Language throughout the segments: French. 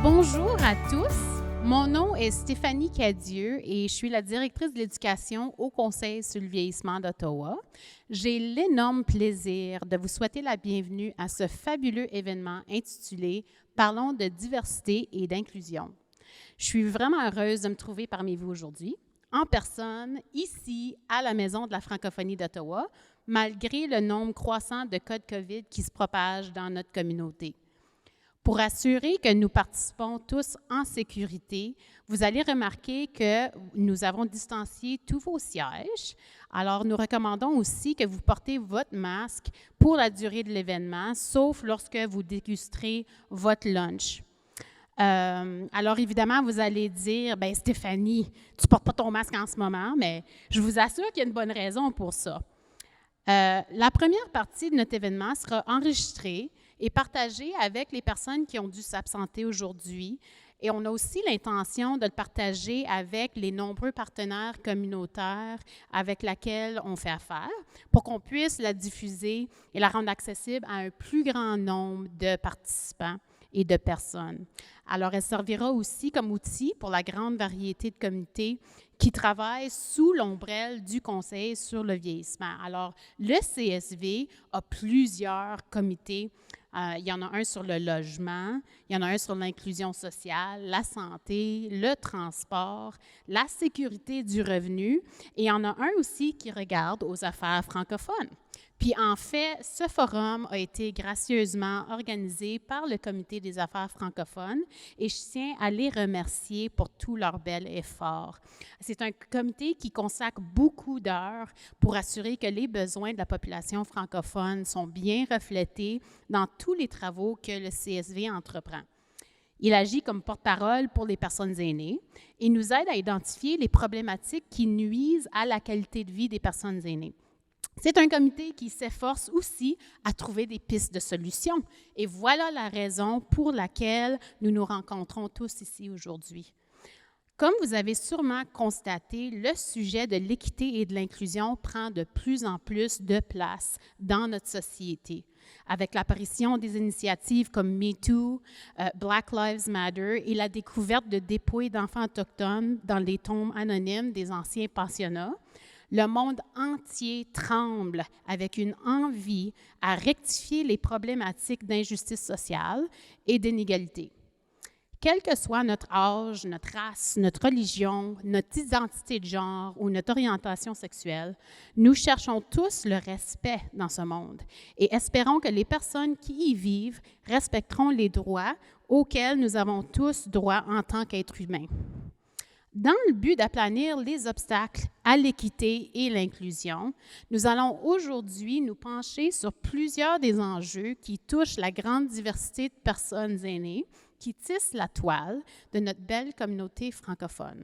Bonjour à tous. Mon nom est Stéphanie Cadieux et je suis la directrice de l'éducation au Conseil sur le vieillissement d'Ottawa. J'ai l'énorme plaisir de vous souhaiter la bienvenue à ce fabuleux événement intitulé « Parlons de diversité et d'inclusion ». Je suis vraiment heureuse de me trouver parmi vous aujourd'hui, en personne, ici, à la Maison de la francophonie d'Ottawa, malgré le nombre croissant de cas de COVID qui se propagent dans notre communauté. Pour assurer que nous participons tous en sécurité, vous allez remarquer que nous avons distancié tous vos sièges. Alors, nous recommandons aussi que vous portez votre masque pour la durée de l'événement, sauf lorsque vous dégusterez votre lunch. Alors, évidemment, vous allez dire, « Bien, Stéphanie, tu ne portes pas ton masque en ce moment », mais je vous assure qu'il y a une bonne raison pour ça. La première partie de notre événement sera enregistrée et partagée avec les personnes qui ont dû s'absenter aujourd'hui. Et on a aussi l'intention de le partager avec les nombreux partenaires communautaires avec lesquels on fait affaire pour qu'on puisse la diffuser et la rendre accessible à un plus grand nombre de participants et de personnes. Alors, elle servira aussi comme outil pour la grande variété de comités qui travaillent sous l'ombrelle du Conseil sur le vieillissement. Alors, le CSV a plusieurs comités. Il y en a un sur le logement, il y en a un sur l'inclusion sociale, la santé, le transport, la sécurité du revenu, et il y en a un aussi qui regarde aux affaires francophones. Puis en fait, ce forum a été gracieusement organisé par le Comité des affaires francophones et je tiens à les remercier pour tout leur bel effort. C'est un comité qui consacre beaucoup d'heures pour assurer que les besoins de la population francophone sont bien reflétés dans tous les travaux que le CSV entreprend. Il agit comme porte-parole pour les personnes aînées et nous aide à identifier les problématiques qui nuisent à la qualité de vie des personnes aînées. C'est un comité qui s'efforce aussi à trouver des pistes de solutions. Et voilà la raison pour laquelle nous nous rencontrons tous ici aujourd'hui. Comme vous avez sûrement constaté, le sujet de l'équité et de l'inclusion prend de plus en plus de place dans notre société. Avec l'apparition des initiatives comme MeToo, Black Lives Matter et la découverte de dépouilles d'enfants autochtones dans les tombes anonymes des anciens pensionnats, le monde entier tremble avec une envie à rectifier les problématiques d'injustice sociale et d'inégalité. Quel que soit notre âge, notre race, notre religion, notre identité de genre ou notre orientation sexuelle, nous cherchons tous le respect dans ce monde et espérons que les personnes qui y vivent respecteront les droits auxquels nous avons tous droit en tant qu'êtres humains. Dans le but d'aplanir les obstacles à l'équité et l'inclusion, nous allons aujourd'hui nous pencher sur plusieurs des enjeux qui touchent la grande diversité de personnes aînées qui tissent la toile de notre belle communauté francophone.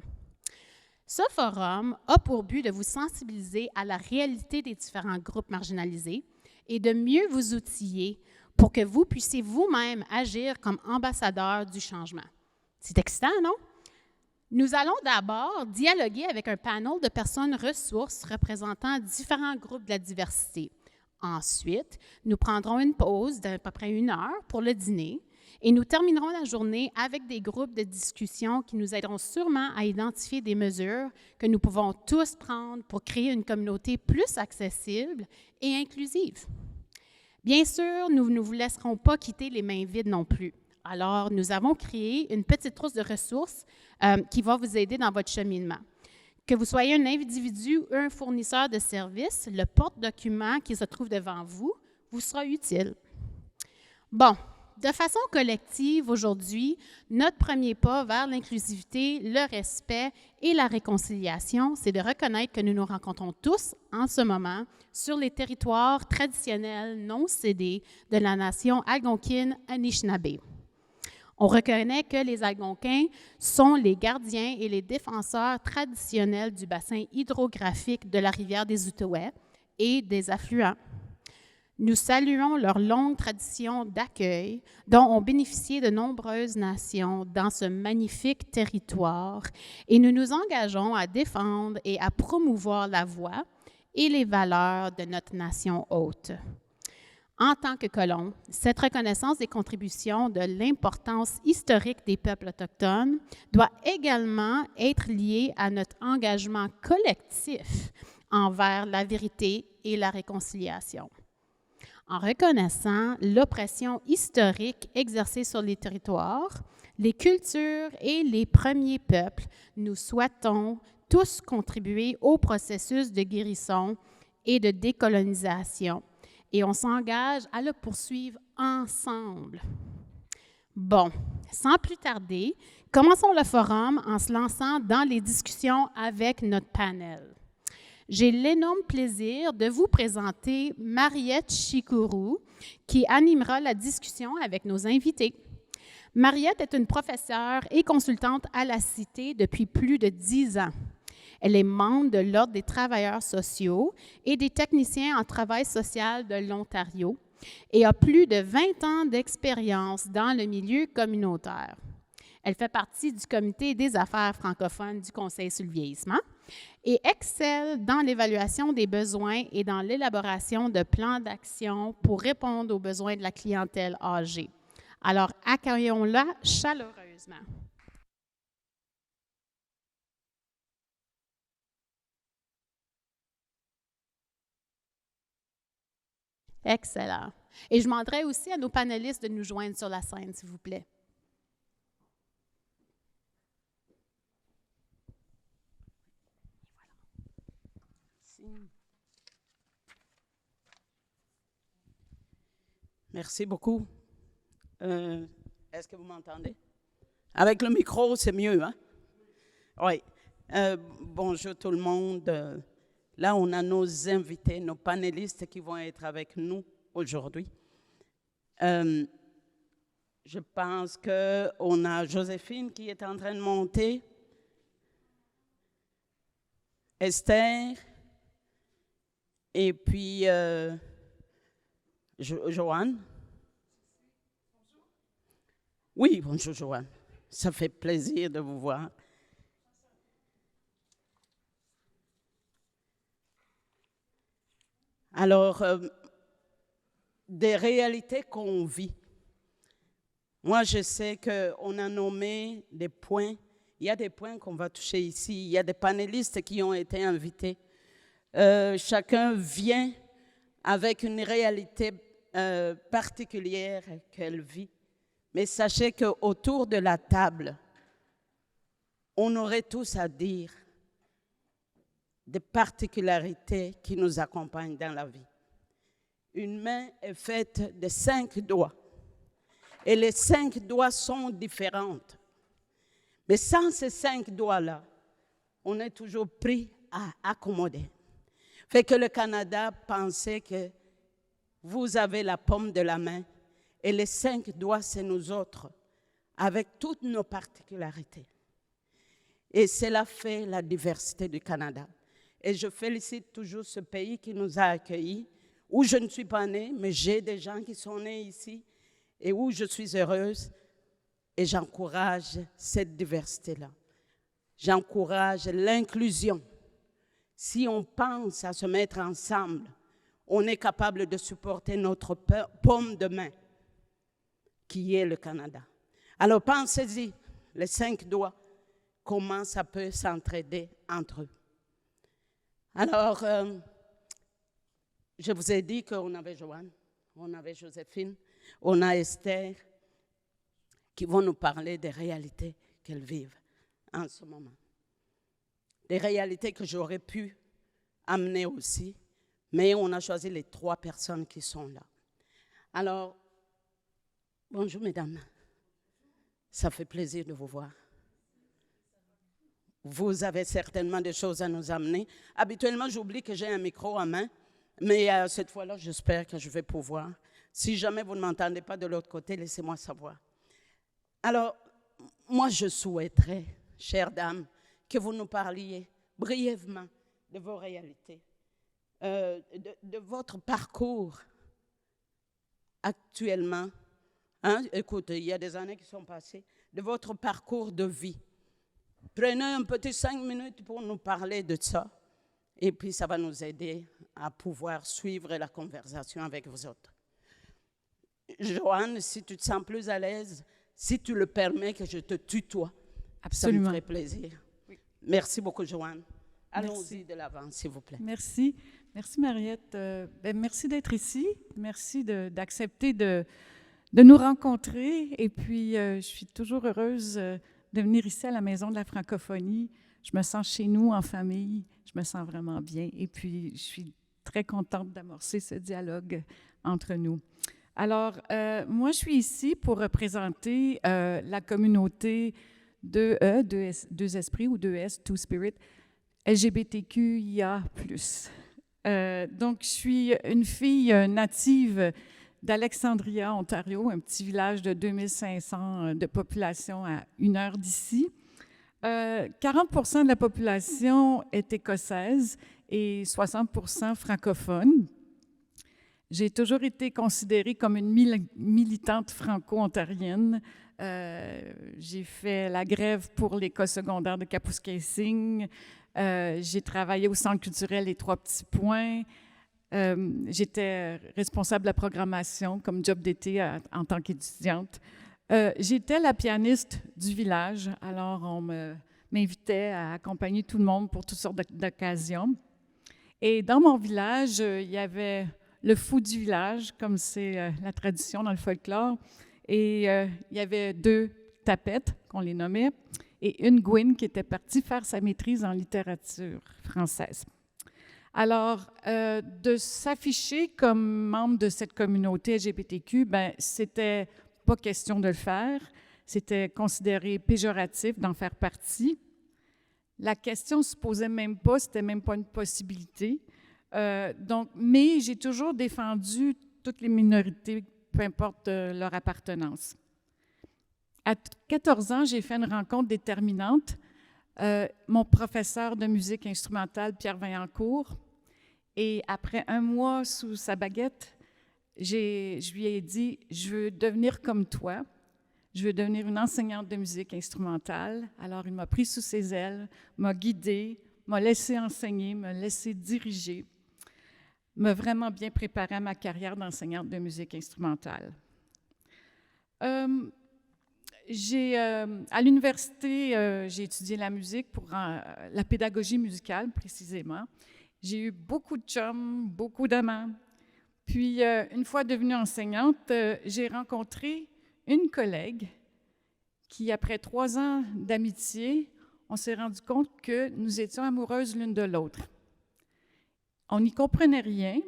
Ce forum a pour but de vous sensibiliser à la réalité des différents groupes marginalisés et de mieux vous outiller pour que vous puissiez vous-même agir comme ambassadeurs du changement. C'est excitant, non? Nous allons d'abord dialoguer avec un panel de personnes ressources représentant différents groupes de la diversité. Ensuite, nous prendrons une pause d'à peu près 1 heure pour le dîner et nous terminerons la journée avec des groupes de discussion qui nous aideront sûrement à identifier des mesures que nous pouvons tous prendre pour créer une communauté plus accessible et inclusive. Bien sûr, nous ne vous laisserons pas quitter les mains vides non plus. Alors, nous avons créé une petite trousse de ressources qui va vous aider dans votre cheminement. Que vous soyez un individu ou un fournisseur de services, le porte-document qui se trouve devant vous vous sera utile. Bon, de façon collective, aujourd'hui, notre premier pas vers l'inclusivité, le respect et la réconciliation, c'est de reconnaître que nous nous rencontrons tous en ce moment sur les territoires traditionnels non cédés de la nation algonquine Anishinaabe. On reconnaît que les Algonquins sont les gardiens et les défenseurs traditionnels du bassin hydrographique de la rivière des Outaouais et des affluents. Nous saluons leur longue tradition d'accueil dont ont bénéficié de nombreuses nations dans ce magnifique territoire et nous nous engageons à défendre et à promouvoir la voix et les valeurs de notre nation hôte. En tant que colons, cette reconnaissance des contributions de l'importance historique des peuples autochtones doit également être liée à notre engagement collectif envers la vérité et la réconciliation. En reconnaissant l'oppression historique exercée sur les territoires, les cultures et les premiers peuples, nous souhaitons tous contribuer au processus de guérison et de décolonisation, et on s'engage à le poursuivre ensemble. Bon, sans plus tarder, commençons le forum en se lançant dans les discussions avec notre panel. J'ai l'énorme plaisir de vous présenter Mariette Chikuru, qui animera la discussion avec nos invités. Mariette est une professeure et consultante à la Cité depuis plus de 10 ans. Elle est membre de l'Ordre des travailleurs sociaux et des techniciens en travail social de l'Ontario et a plus de 20 ans d'expérience dans le milieu communautaire. Elle fait partie du Comité des affaires francophones du Conseil sur le vieillissement et excelle dans l'évaluation des besoins et dans l'élaboration de plans d'action pour répondre aux besoins de la clientèle âgée. Alors, accueillons-la chaleureusement. Excellent. Et je demanderai aussi à nos panélistes de nous joindre sur la scène, s'il vous plaît. Merci beaucoup. Est-ce que vous m'entendez? Avec le micro, c'est mieux, hein? Oui. Bonjour tout le monde. Là, on a nos invités, nos panélistes qui vont être avec nous aujourd'hui. Je pense qu'on a Joséphine qui est en train de monter, Esther, et puis Joanne. Oui, bonjour Joanne. Ça fait plaisir de vous voir. Alors, des réalités qu'on vit. Moi, je sais qu'on a nommé des points. Il y a des points qu'on va toucher ici. Il y a des panélistes qui ont été invités. Chacun vient avec une réalité particulière qu'elle vit. Mais sachez qu'autour de la table, on aurait tous à dire des particularités qui nous accompagnent dans la vie. Une main est faite de 5 doigts. Et les 5 doigts sont différentes. Mais sans ces 5 doigts-là, on est toujours pris à accommoder. Fait que le Canada pensait que vous avez la paume de la main et les 5 doigts, c'est nous autres, avec toutes nos particularités. Et cela fait la diversité du Canada. Et je félicite toujours ce pays qui nous a accueillis, où je ne suis pas née, mais j'ai des gens qui sont nés ici, et où je suis heureuse, et j'encourage cette diversité-là. J'encourage l'inclusion. Si on pense à se mettre ensemble, on est capable de supporter notre paume de main, qui est le Canada. Alors pensez-y, les 5 doigts, comment ça peut s'entraider entre eux. Alors, je vous ai dit qu'on avait Joanne, on avait Joséphine, on a Esther, qui vont nous parler des réalités qu'elles vivent en ce moment. Des réalités que j'aurais pu amener aussi, mais on a choisi les 3 personnes qui sont là. Alors, bonjour mesdames, ça fait plaisir de vous voir. Vous avez certainement des choses à nous amener. Habituellement, j'oublie que j'ai un micro en main, mais cette fois-là, j'espère que je vais pouvoir. Si jamais vous ne m'entendez pas de l'autre côté, laissez-moi savoir. Alors, moi, je souhaiterais, chères dames, que vous nous parliez brièvement de vos réalités, de votre parcours actuellement. Hein? Écoutez, il y a des années qui sont passées, de votre parcours de vie. Prenez un petit 5 minutes pour nous parler de ça, et puis ça va nous aider à pouvoir suivre la conversation avec vous autres. Joanne, si tu te sens plus à l'aise, si tu le permets que je te tutoie, Absolument. ça me ferait plaisir. Oui. Merci beaucoup, Joanne. Merci. Allons-y de l'avant, s'il vous plaît. Merci. Merci, Mariette. Merci d'être ici. Merci d'accepter de nous rencontrer. Et puis, je suis toujours heureuse de venir ici à la Maison de la francophonie. Je me sens chez nous, en famille. Je me sens vraiment bien. Et puis, je suis très contente d'amorcer ce dialogue entre nous. Alors, moi, je suis ici pour représenter la communauté deux esprits ou 2S, Two Spirit, LGBTQIA+. Donc, je suis une fille native d'Alexandria, Ontario, un petit village de 2500 de population à 1 heure d'ici. 40% de la population est écossaise et 60% francophone. J'ai toujours été considérée comme une militante franco-ontarienne. J'ai fait la grève pour l'école secondaire de Kapuskasing. J'ai travaillé au Centre culturel Les Trois Petits Points. J'étais responsable de la programmation comme job d'été en tant qu'étudiante. J'étais la pianiste du village, alors on m'invitait à accompagner tout le monde pour toutes sortes d'occasions. Et dans mon village, il y avait le fou du village, comme c'est la tradition dans le folklore, et il y avait 2 tapettes, qu'on les nommait, et une Gwyn qui était partie faire sa maîtrise en littérature française. Alors, de s'afficher comme membre de cette communauté LGBTQ, ben, c'était pas question de le faire, c'était considéré péjoratif d'en faire partie. La question se posait même pas, c'était même pas une possibilité. Mais j'ai toujours défendu toutes les minorités, peu importe leur appartenance. À 14 ans, j'ai fait une rencontre déterminante. Mon professeur de musique instrumentale, Pierre Vaillancourt, et après 1 mois sous sa baguette, je lui ai dit « Je veux devenir comme toi. Je veux devenir une enseignante de musique instrumentale. » Alors, il m'a pris sous ses ailes, m'a guidée, m'a laissé enseigner, m'a laissé diriger, m'a vraiment bien préparé à ma carrière d'enseignante de musique instrumentale. À l'université, j'ai étudié la musique pour la pédagogie musicale, précisément. J'ai eu beaucoup de chums, beaucoup d'amants. Puis, une fois devenue enseignante, j'ai rencontré une collègue qui, après 3 ans d'amitié, on s'est rendu compte que nous étions amoureuses l'une de l'autre. On n'y comprenait rien,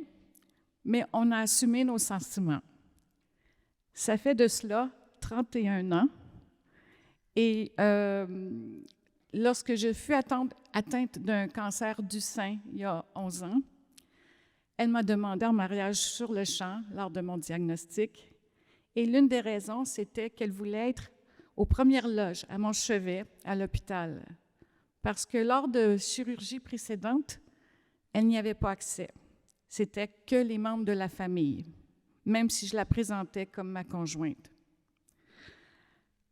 mais on a assumé nos sentiments. Ça fait de cela 31 ans. Et lorsque je fus atteinte d'un cancer du sein il y a 11 ans, elle m'a demandé en mariage sur le champ lors de mon diagnostic. Et l'une des raisons, c'était qu'elle voulait être aux premières loges, à mon chevet, à l'hôpital. Parce que lors de chirurgies précédentes, elle n'y avait pas accès. C'était que les membres de la famille, même si je la présentais comme ma conjointe.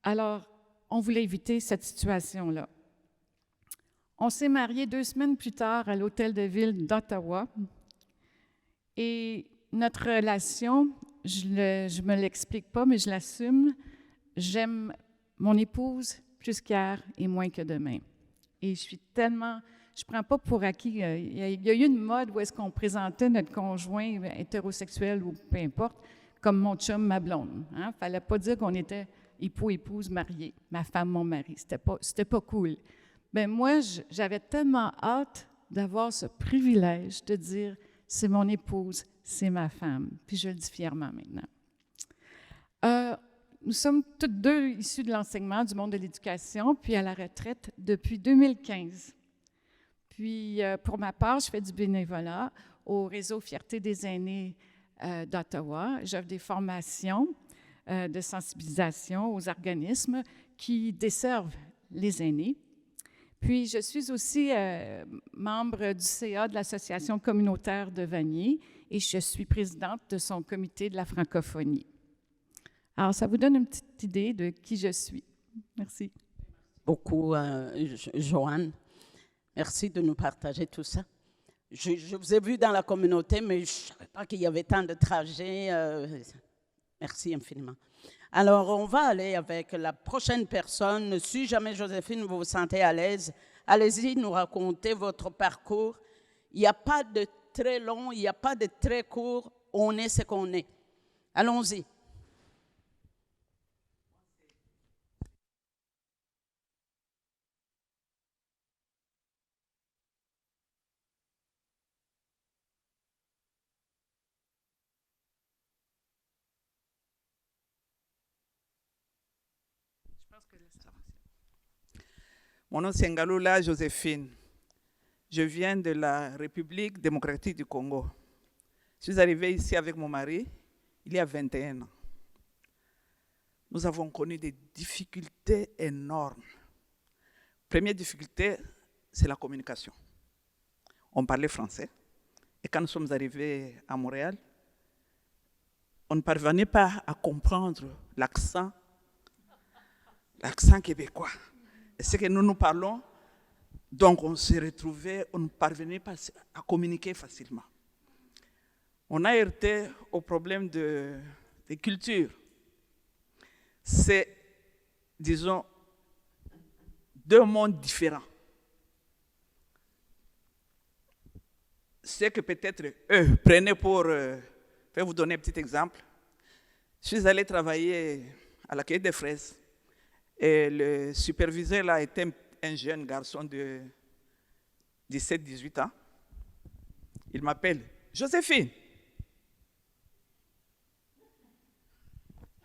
Alors, on voulait éviter cette situation-là. On s'est mariés 2 semaines plus tard à l'hôtel de ville d'Ottawa. Et notre relation, je ne me l'explique pas, mais je l'assume. J'aime mon épouse plus qu'hier et moins que demain. Et je ne prends pas pour acquis. Il y a eu une mode où est-ce qu'on présentait notre conjoint hétérosexuel ou peu importe, comme mon chum, ma blonde. Il ne fallait pas dire qu'on était époux-épouse mariés, ma femme, mon mari. C'était pas cool. Bien, moi, j'avais tellement hâte d'avoir ce privilège de dire « c'est mon épouse, c'est ma femme ». Puis je le dis fièrement maintenant. Nous sommes toutes 2 issues de l'enseignement, du monde de l'éducation, puis à la retraite depuis 2015. Puis, pour ma part, je fais du bénévolat au réseau Fierté des aînés d'Ottawa. J'offre des formations de sensibilisation aux organismes qui desservent les aînés. Puis, je suis aussi membre du CA de l'Association communautaire de Vanier et je suis présidente de son comité de la francophonie. Alors, ça vous donne une petite idée de qui je suis. Merci. Beaucoup, Joanne. Merci de nous partager tout ça. Je vous ai vu dans la communauté, mais je ne savais pas qu'il y avait tant de trajets. Merci infiniment. Alors, on va aller avec la prochaine personne. Si jamais, Joséphine, vous vous sentez à l'aise, allez-y, nous raconter votre parcours. Il n'y a pas de très long, il n'y a pas de très court. On est ce qu'on est. Allons-y. Mon nom c'est Ngaloula Joséphine. Je viens de la République démocratique du Congo. Je suis arrivée ici avec mon mari il y a 21 ans. Nous avons connu des difficultés énormes. Première difficulté, c'est la communication. On parlait français. Et quand nous sommes arrivés à Montréal, on ne parvenait pas à comprendre l'accent québécois. Et ce que nous parlons, donc on se retrouvait, on ne parvenait pas à communiquer facilement. On a hérité au problème de culture. C'est, disons, deux mondes différents. Ce que peut-être eux prenaient pour... je vais vous donner un petit exemple. Je suis allé travailler à la Cueillette des Fraises. Et le superviseur là était un jeune garçon de 17-18 ans. Il m'appelle Joséphine.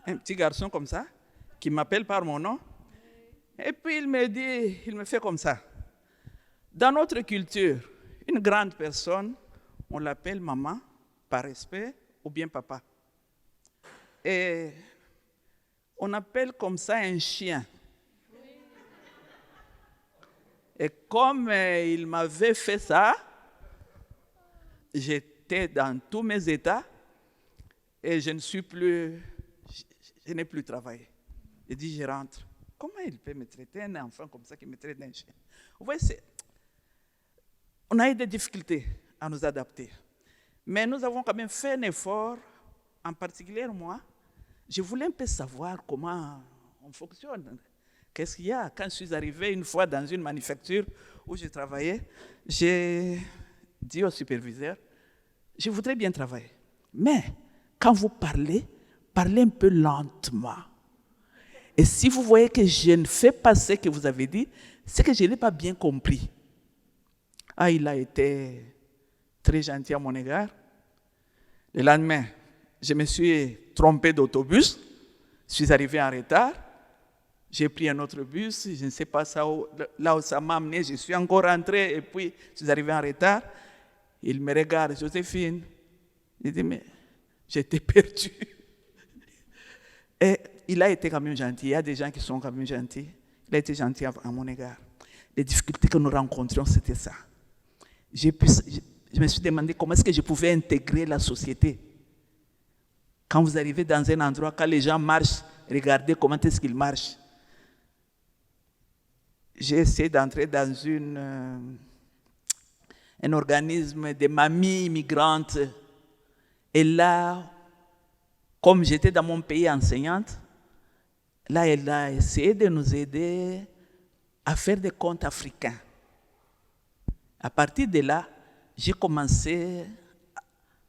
Un petit garçon comme ça, qui m'appelle par mon nom. Et puis il me fait comme ça. Dans notre culture, une grande personne, on l'appelle maman, par respect, ou bien papa. Et on appelle comme ça un chien. Et comme il m'avait fait ça, j'étais dans tous mes états et je n'ai plus travaillé. J'ai dit, je rentre. Comment il peut me traiter un enfant comme ça qui me traite d'un chien? Vous voyez, on a eu des difficultés à nous adapter. Mais nous avons quand même fait un effort, en particulier moi. Je voulais un peu savoir comment on fonctionne. Qu'est-ce qu'il y a? Quand je suis arrivé une fois dans une manufacture où je travaillais, j'ai dit au superviseur, je voudrais bien travailler. Mais quand vous parlez, parlez un peu lentement. Et si vous voyez que je ne fais pas ce que vous avez dit, c'est que je n'ai pas bien compris. Ah, il a été très gentil à mon égard. Le lendemain, je me suis trompé d'autobus. Je suis arrivé en retard. J'ai pris un autre bus. Je ne sais pas là où ça m'a amené. Je suis encore rentré et puis je suis arrivé en retard. Il me regarde, Joséphine. Je dis, mais j'étais perdu. Et il a été quand même gentil. Il y a des gens qui sont quand même gentils. Il a été gentil à mon égard. Les difficultés que nous rencontrions, c'était ça. Je me suis demandé comment est-ce que je pouvais intégrer la société. Quand vous arrivez dans un endroit, quand les gens marchent, regardez comment est-ce qu'ils marchent. J'ai essayé d'entrer dans un organisme de mamies immigrantes. Et là, comme j'étais dans mon pays enseignante, là, elle a essayé de nous aider à faire des comptes africains. À partir de là, j'ai commencé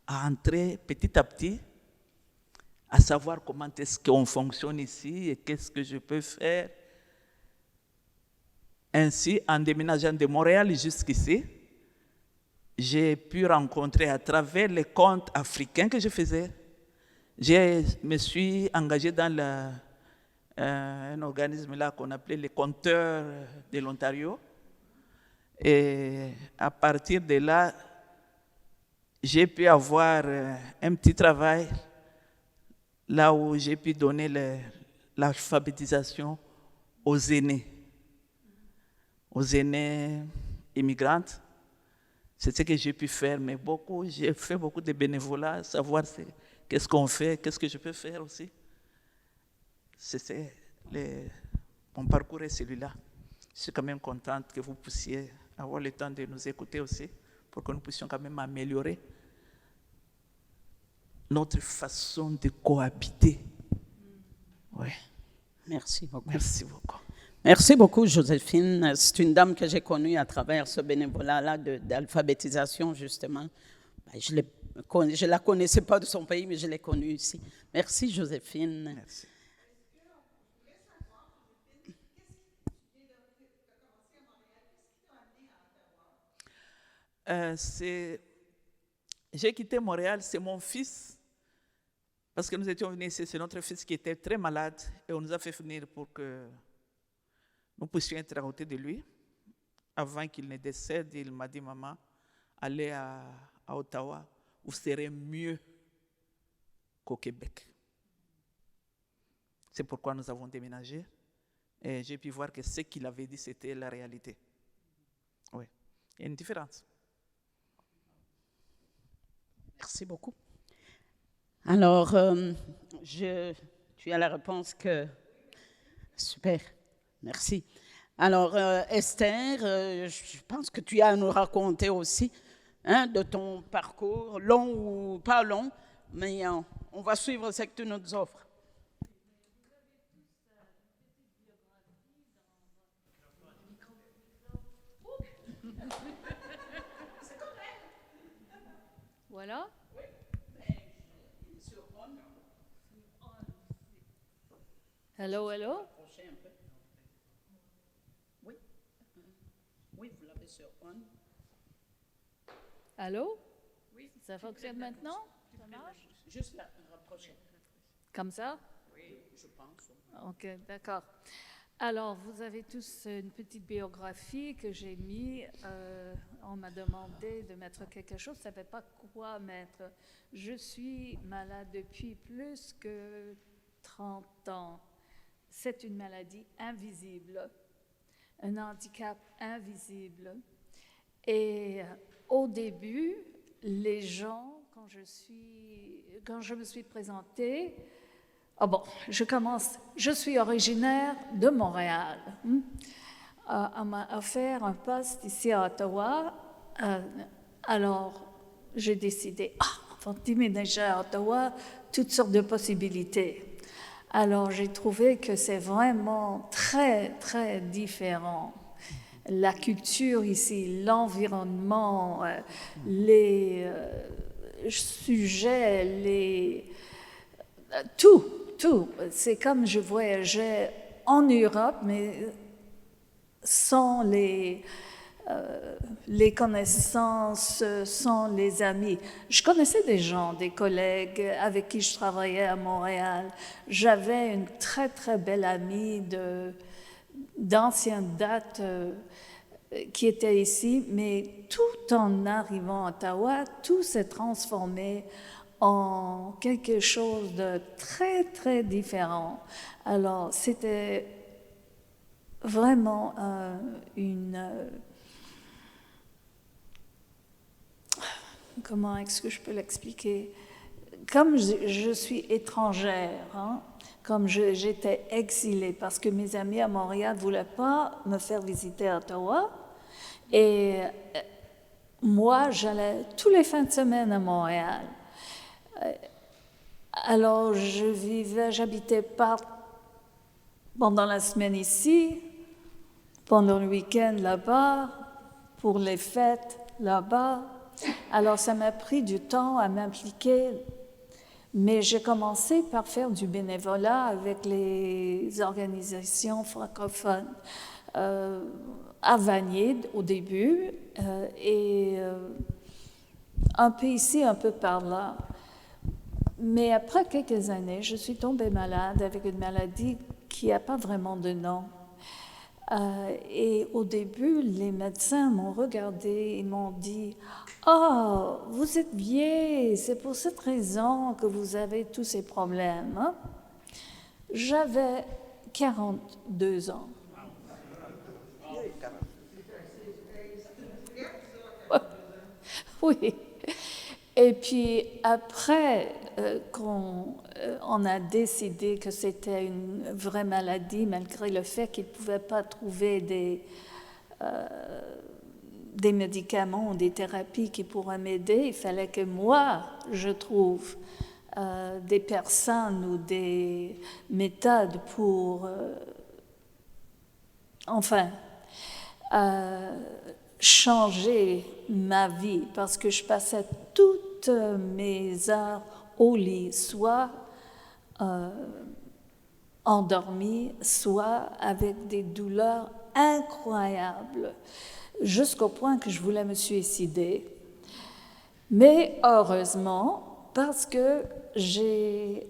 à entrer petit à petit, à savoir comment est-ce qu'on fonctionne ici et qu'est-ce que je peux faire. Ainsi, en déménageant de Montréal jusqu'ici, j'ai pu rencontrer à travers les comptes africains que je faisais. Je me suis engagé dans un organisme là qu'on appelait les compteurs de l'Ontario. Et à partir de là, j'ai pu avoir un petit travail là où j'ai pu donner l'alphabétisation aux aînés immigrantes. C'est ce que j'ai pu faire, mais j'ai fait beaucoup de bénévolat, savoir qu'est-ce qu'on fait, qu'est-ce que je peux faire aussi. Mon parcours est celui-là. Je suis quand même contente que vous puissiez avoir le temps de nous écouter aussi, pour que nous puissions quand même améliorer. notre façon de cohabiter. Ouais. Merci beaucoup. Merci beaucoup. Merci beaucoup, Joséphine. C'est une dame que j'ai connue à travers ce bénévolat-là d'alphabétisation, justement. Je ne la connaissais pas de son pays, mais je l'ai connue ici. Merci, Joséphine. Merci. J'ai quitté Montréal, c'est mon fils, parce que nous étions venus ici, c'est notre fils qui était très malade et on nous a fait venir pour que nous puissions être à côté de lui. Avant qu'il ne décède, il m'a dit, maman, allez à Ottawa, vous serez mieux qu'au Québec. C'est pourquoi nous avons déménagé et j'ai pu voir que ce qu'il avait dit, c'était la réalité. Oui, il y a une différence. Merci beaucoup. Alors, tu as la réponse que... Super, merci. Alors, Esther, je pense que tu as à nous raconter aussi de ton parcours, long ou pas long, mais on va suivre ce que tu nous offres. Voilà. Hello, hello. Oui, vous l'avez sur on. Allô? Oui. Ça fonctionne maintenant? Ça marche? Juste la rapprocher. Comme ça? Oui, je pense. OK, d'accord. Alors, vous avez tous une petite biographie que j'ai mise. On m'a demandé de mettre quelque chose. Je ne savais pas quoi mettre. Je suis malade depuis plus que 30 ans. C'est une maladie invisible, un handicap invisible. Et au début, les gens, quand je me suis présentée, je commence. Je suis originaire de Montréal. On m'a offert un poste ici à Ottawa. Alors, j'ai décidé, on va déménager à Ottawa, toutes sortes de possibilités. Alors, j'ai trouvé que c'est vraiment très, très différent. La culture ici, l'environnement, les sujets, tout. C'est comme je voyageais en Europe, mais sans les connaissances, sans les amis. Je connaissais des gens, des collègues avec qui je travaillais à Montréal. J'avais une très, très belle amie d'ancienne date qui était ici, mais tout en arrivant à Ottawa, tout s'est transformé en quelque chose de très, très différent. Alors, c'était vraiment comment est-ce que je peux l'expliquer? Comme je suis étrangère, comme j'étais exilée, parce que mes amis à Montréal ne voulaient pas me faire visiter à Ottawa, et moi, j'allais tous les fins de semaine à Montréal. Alors, j'habitais pas pendant la semaine ici, pendant le week-end là-bas, pour les fêtes là-bas. Alors, ça m'a pris du temps à m'impliquer, mais j'ai commencé par faire du bénévolat avec les organisations francophones à Vanier au début et un peu ici, un peu par là. Mais après quelques années, je suis tombée malade avec une maladie qui n'a pas vraiment de nom. Et au début, les médecins m'ont regardé et m'ont dit « Oh, vous êtes vieille, c'est pour cette raison que vous avez tous ces problèmes. » J'avais 42 ans. Oui. Et puis après qu'on a décidé que c'était une vraie maladie, malgré le fait qu'ils ne pouvaient pas trouver des médicaments ou des thérapies qui pourraient m'aider, il fallait que moi, je trouve des personnes ou des méthodes pour, changer ma vie, parce que je passais toutes mes heures au lit, soit endormie, soit avec des douleurs incroyables, jusqu'au point que je voulais me suicider. Mais heureusement, parce que j'ai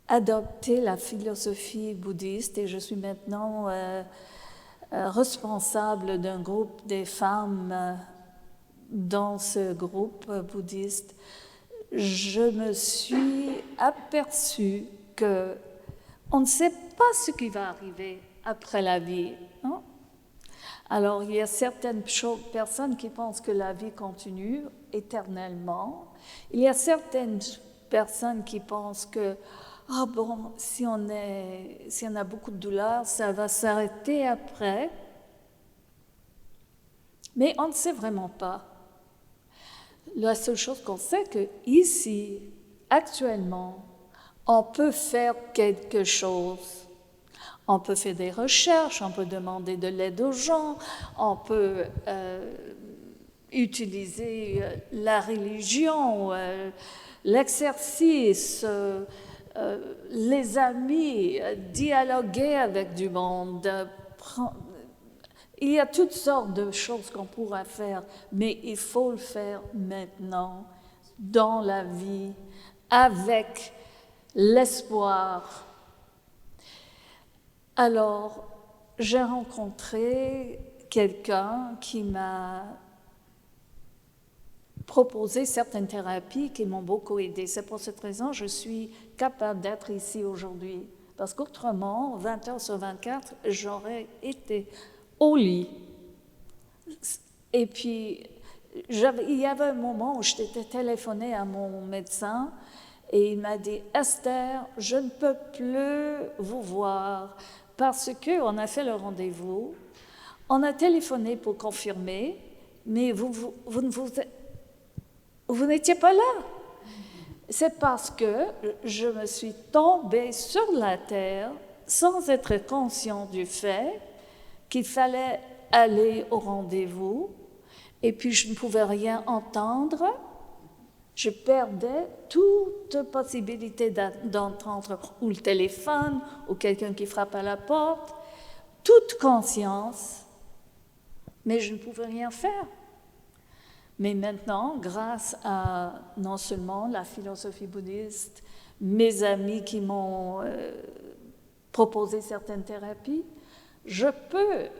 adopté la philosophie bouddhiste et je suis maintenant responsable d'un groupe des femmes dans ce groupe bouddhiste, je me suis aperçue que on ne sait pas ce qui va arriver après la vie. Non? Alors, il y a certaines personnes qui pensent que la vie continue éternellement. Il y a certaines personnes qui pensent que, si on a beaucoup de douleur, ça va s'arrêter après. Mais on ne sait vraiment pas. La seule chose qu'on sait, que ici, actuellement, on peut faire quelque chose. On peut faire des recherches, on peut demander de l'aide aux gens, on peut utiliser la religion, l'exercice, les amis, dialoguer avec du monde. Il y a toutes sortes de choses qu'on pourra faire, mais il faut le faire maintenant, dans la vie, avec l'espoir. Alors, j'ai rencontré quelqu'un qui m'a proposé certaines thérapies qui m'ont beaucoup aidée. C'est pour cette raison que je suis capable d'être ici aujourd'hui. Parce qu'autrement, 20 heures sur 24, j'aurais été au lit. Et puis, il y avait un moment où je t'ai téléphoné à mon médecin et il m'a dit « Esther, je ne peux plus vous voir parce qu'on a fait le rendez-vous, on a téléphoné pour confirmer, mais vous n'étiez pas là. C'est parce que je me suis tombée sur la terre sans être conscient du fait qu'il fallait aller au rendez-vous, et puis je ne pouvais rien entendre. Je perdais toute possibilité d'entendre ou le téléphone, ou quelqu'un qui frappe à la porte, toute conscience, mais je ne pouvais rien faire. Mais maintenant, grâce à non seulement la philosophie bouddhiste, mes amis qui m'ont proposé certaines thérapies, je peux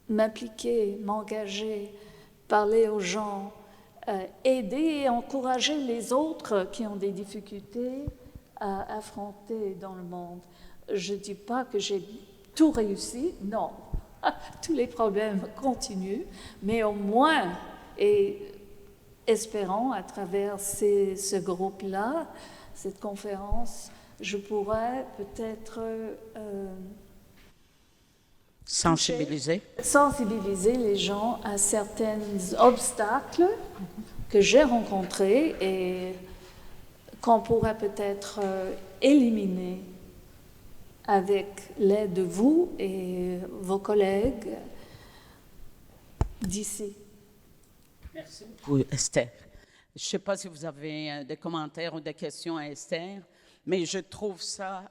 m'impliquer, m'engager, parler aux gens, aider et encourager les autres qui ont des difficultés à affronter dans le monde. Je ne dis pas que j'ai tout réussi, non. Tous les problèmes continuent, mais au moins, et espérons à travers ce groupe-là, cette conférence, je pourrais peut-être sensibiliser les gens à certains obstacles que j'ai rencontrés et qu'on pourrait peut-être éliminer avec l'aide de vous et vos collègues d'ici. Merci beaucoup, Esther. Je ne sais pas si vous avez des commentaires ou des questions à Esther, mais je trouve ça,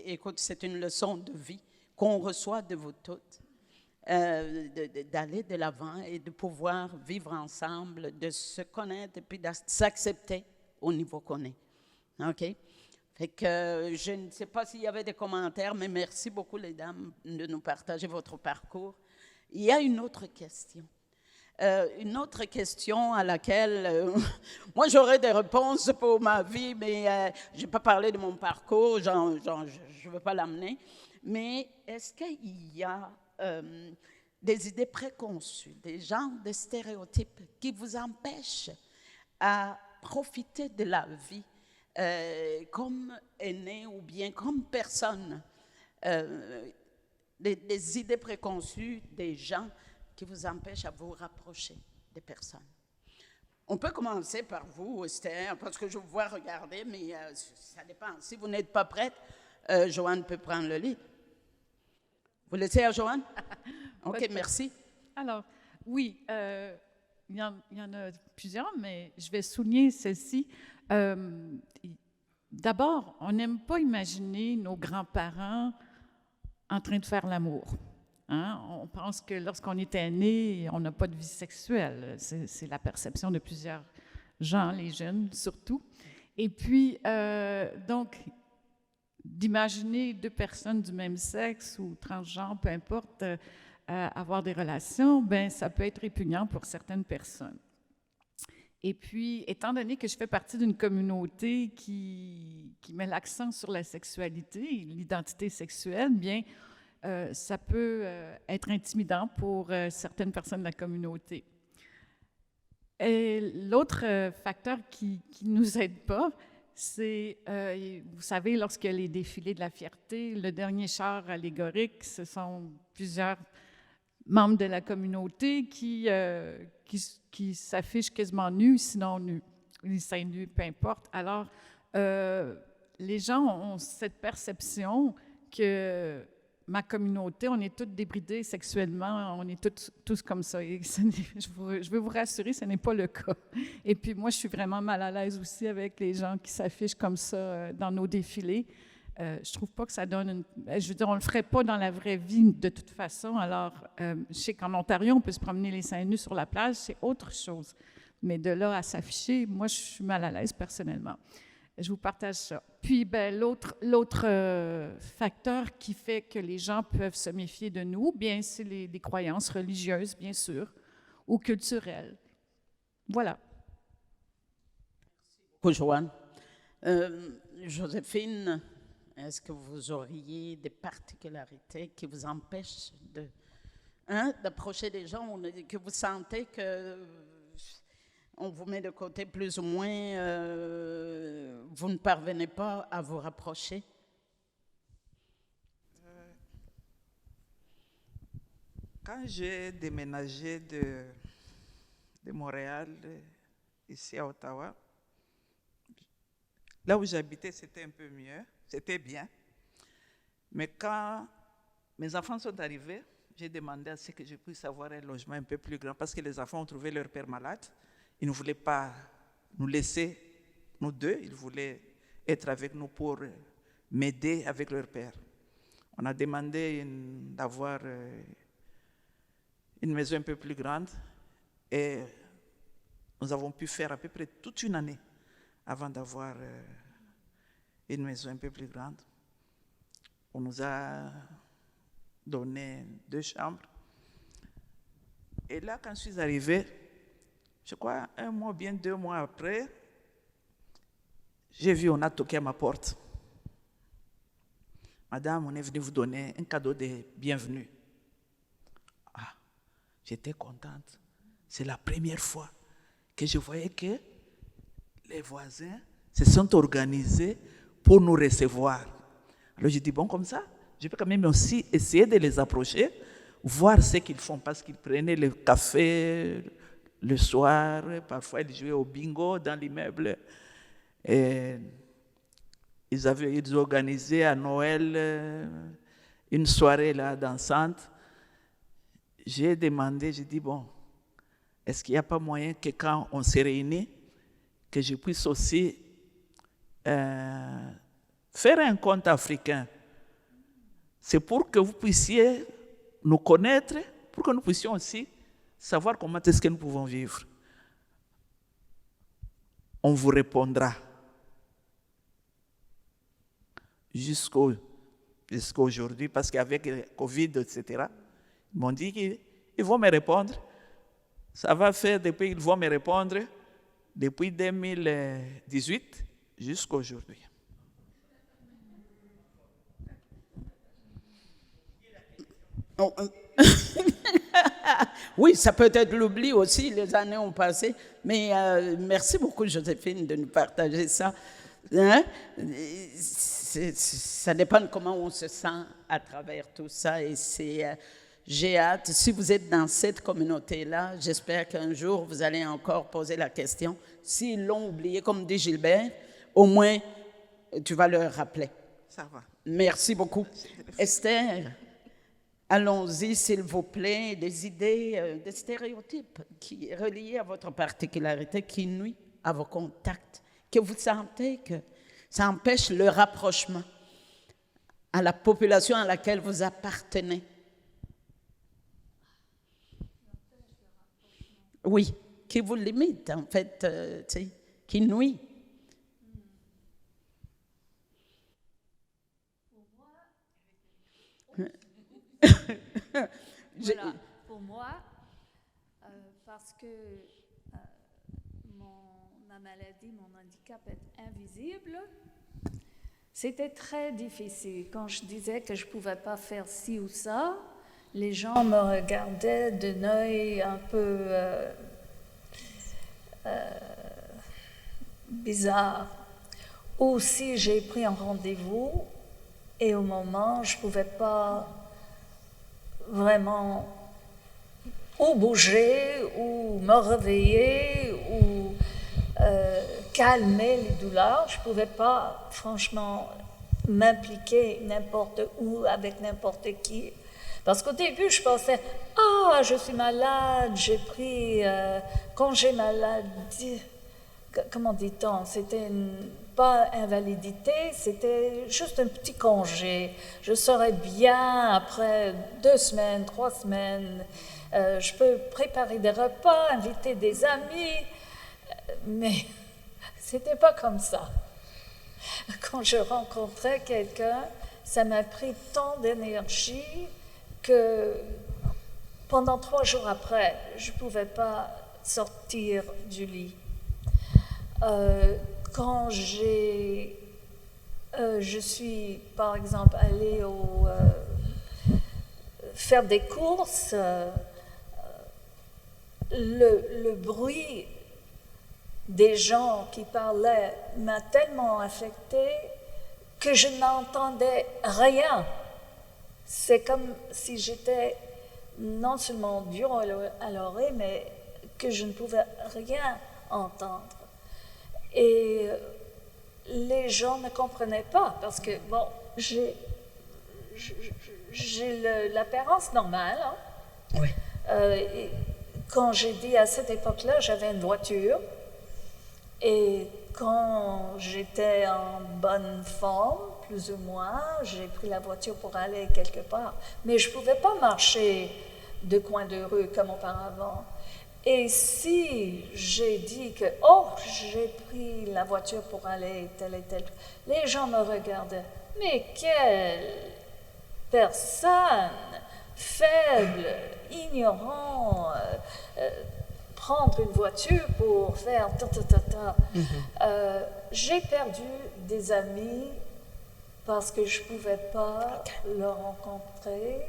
écoute, c'est une leçon de vie qu'on reçoit de vous toutes, d'aller de l'avant et de pouvoir vivre ensemble, de se connaître et puis de s'accepter au niveau qu'on est. OK? Fait que je ne sais pas s'il y avait des commentaires, mais merci beaucoup, les dames, de nous partager votre parcours. Il y a une autre question. Une autre question à laquelle, moi j'aurais des réponses pour ma vie, mais je ne vais pas parler de mon parcours, je ne veux pas l'amener. Mais est-ce qu'il y a des idées préconçues, des genres de stéréotypes qui vous empêchent à profiter de la vie comme aîné ou bien comme personne, des idées préconçues des gens qui vous empêchent à vous rapprocher des personnes? On peut commencer par vous, Esther, parce que je vous vois regarder, mais ça dépend. Si vous n'êtes pas prête, Joanne peut prendre le lead. Vous laissez à Joanne? OK, merci. Alors, oui, il y en a plusieurs, mais je vais souligner celle-ci. D'abord, on n'aime pas imaginer nos grands-parents en train de faire l'amour. Hein? On pense que lorsqu'on était né, on n'a pas de vie sexuelle. C'est la perception de plusieurs gens, les jeunes surtout. Et puis, donc, d'imaginer deux personnes du même sexe ou transgenres, peu importe, avoir des relations, ben ça peut être répugnant pour certaines personnes. Et puis, étant donné que je fais partie d'une communauté qui met l'accent sur la sexualité, l'identité sexuelle, bien, ça peut être intimidant pour certaines personnes de la communauté. Et l'autre facteur qui ne nous aide pas, c'est, vous savez, lorsqu'il y a les défilés de la fierté, le dernier char allégorique, ce sont plusieurs membres de la communauté qui s'affichent quasiment nus, sinon nus, les seins nus, peu importe. Alors, les gens ont cette perception que ma communauté, on est tous débridés sexuellement, on est tous comme ça. Et je veux vous rassurer, ce n'est pas le cas. Et puis moi, je suis vraiment mal à l'aise aussi avec les gens qui s'affichent comme ça dans nos défilés. Je trouve pas que ça donne je veux dire, on le ferait pas dans la vraie vie de toute façon. Alors, je sais qu'en Ontario, on peut se promener les seins nus sur la plage, c'est autre chose. Mais de là à s'afficher, moi, je suis mal à l'aise personnellement. Je vous partage ça. Puis, ben, l'autre facteur qui fait que les gens peuvent se méfier de nous, bien, c'est les croyances religieuses, bien sûr, ou culturelles. Voilà. Merci beaucoup, Joanne. Joséphine, est-ce que vous auriez des particularités qui vous empêchent d'approcher des gens, que vous sentez que on vous met de côté plus ou moins, vous ne parvenez pas à vous rapprocher? Quand j'ai déménagé de Montréal ici à Ottawa, là où j'habitais, c'était un peu mieux, c'était bien. Mais quand mes enfants sont arrivés, j'ai demandé à ce que je puisse avoir un logement un peu plus grand parce que les enfants ont trouvé leur père malade. Ils ne voulaient pas nous laisser, nous deux, ils voulaient être avec nous pour m'aider avec leur père. On a demandé d'avoir une maison un peu plus grande et nous avons pu faire à peu près toute une année avant d'avoir une maison un peu plus grande. On nous a donné 2 chambres. Et là, quand je suis arrivé, je crois 1 mois, bien 2 mois après, j'ai vu, on a toqué à ma porte. Madame, on est venu vous donner un cadeau de bienvenue. Ah, j'étais contente. C'est la première fois que je voyais que les voisins se sont organisés pour nous recevoir. Alors j'ai dit, bon, comme ça, je peux quand même aussi essayer de les approcher, voir ce qu'ils font, parce qu'ils prenaient le café le soir, parfois ils jouaient au bingo dans l'immeuble. Et ils organisaient à Noël une soirée là dansante. J'ai demandé, j'ai dit, bon, est-ce qu'il n'y a pas moyen que quand on se réunit, que je puisse aussi faire un compte africain? C'est pour que vous puissiez nous connaître, pour que nous puissions aussi savoir comment est-ce que nous pouvons vivre. On vous répondra. Jusqu'aujourd'hui, parce qu'avec le Covid, etc., ils m'ont dit qu'ils vont me répondre. Ça va faire depuis qu'ils vont me répondre depuis 2018 jusqu'à aujourd'hui. Oh, oui, ça peut être l'oubli aussi, les années ont passé, mais merci beaucoup Joséphine de nous partager ça. Hein? Ça dépend de comment on se sent à travers tout ça et J'ai hâte, si vous êtes dans cette communauté-là, j'espère qu'un jour, vous allez encore poser la question. S'ils l'ont oublié, comme dit Gilbert, au moins, tu vas leur rappeler. Ça va. Merci beaucoup. Esther, allons-y, s'il vous plaît, des idées, des stéréotypes qui reliés à votre particularité, qui nuisent à vos contacts, que vous sentez que ça empêche le rapprochement à la population à laquelle vous appartenez. Oui, qui vous limite, en fait, tu sais, qui nuit. Voilà, pour moi, parce que ma maladie, mon handicap est invisible, c'était très difficile. Quand je disais que je ne pouvais pas faire ci ou ça, les gens me regardaient d'un œil un peu bizarre. Ou si j'ai pris un rendez-vous et au moment, je ne pouvais pas vraiment ou bouger, ou me réveiller, ou calmer les douleurs. Je ne pouvais pas, franchement, m'impliquer n'importe où, avec n'importe qui. Parce qu'au début, je pensais, je suis malade, j'ai pris congé maladie. Comment dit-on? C'était pas invalidité, c'était juste un petit congé. Je serais bien après 2 semaines, 3 semaines. Je peux préparer des repas, inviter des amis, mais c'était pas comme ça. Quand je rencontrais quelqu'un, ça m'a pris tant d'énergie que pendant 3 jours après, je ne pouvais pas sortir du lit. Quand je suis, par exemple, allée faire des courses, le bruit des gens qui parlaient m'a tellement affectée que je n'entendais rien. C'est comme si j'étais non seulement dure à l'oreille, mais que je ne pouvais rien entendre. Et les gens ne comprenaient pas, parce que, bon, j'ai l'apparence normale. Hein? Oui. Quand j'ai dit à cette époque-là, j'avais une voiture. Et quand j'étais en bonne forme, plus ou moins, j'ai pris la voiture pour aller quelque part. Mais je ne pouvais pas marcher de coin de rue comme auparavant. Et si j'ai dit que, j'ai pris la voiture pour aller telle et telle, les gens me regardaient. Mais quelle personne faible, ignorant, prendre une voiture pour faire ta. J'ai perdu des amis parce que je ne pouvais pas le rencontrer.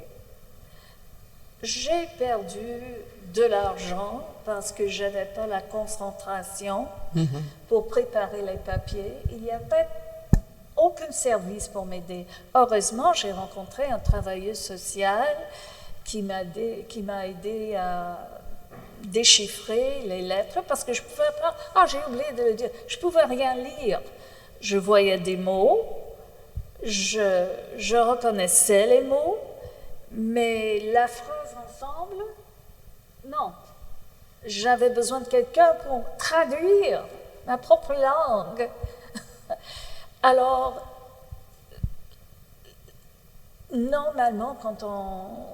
J'ai perdu de l'argent parce que je n'avais pas la concentration pour préparer les papiers. Il n'y avait aucun service pour m'aider. Heureusement, j'ai rencontré un travailleur social qui m'a aidé à déchiffrer les lettres parce que je pouvais pas. J'ai oublié de le dire. Je pouvais rien lire. Je voyais des mots, je reconnaissais les mots, mais la phrase ensemble, non. J'avais besoin de quelqu'un pour traduire ma propre langue. Alors, normalement, quand on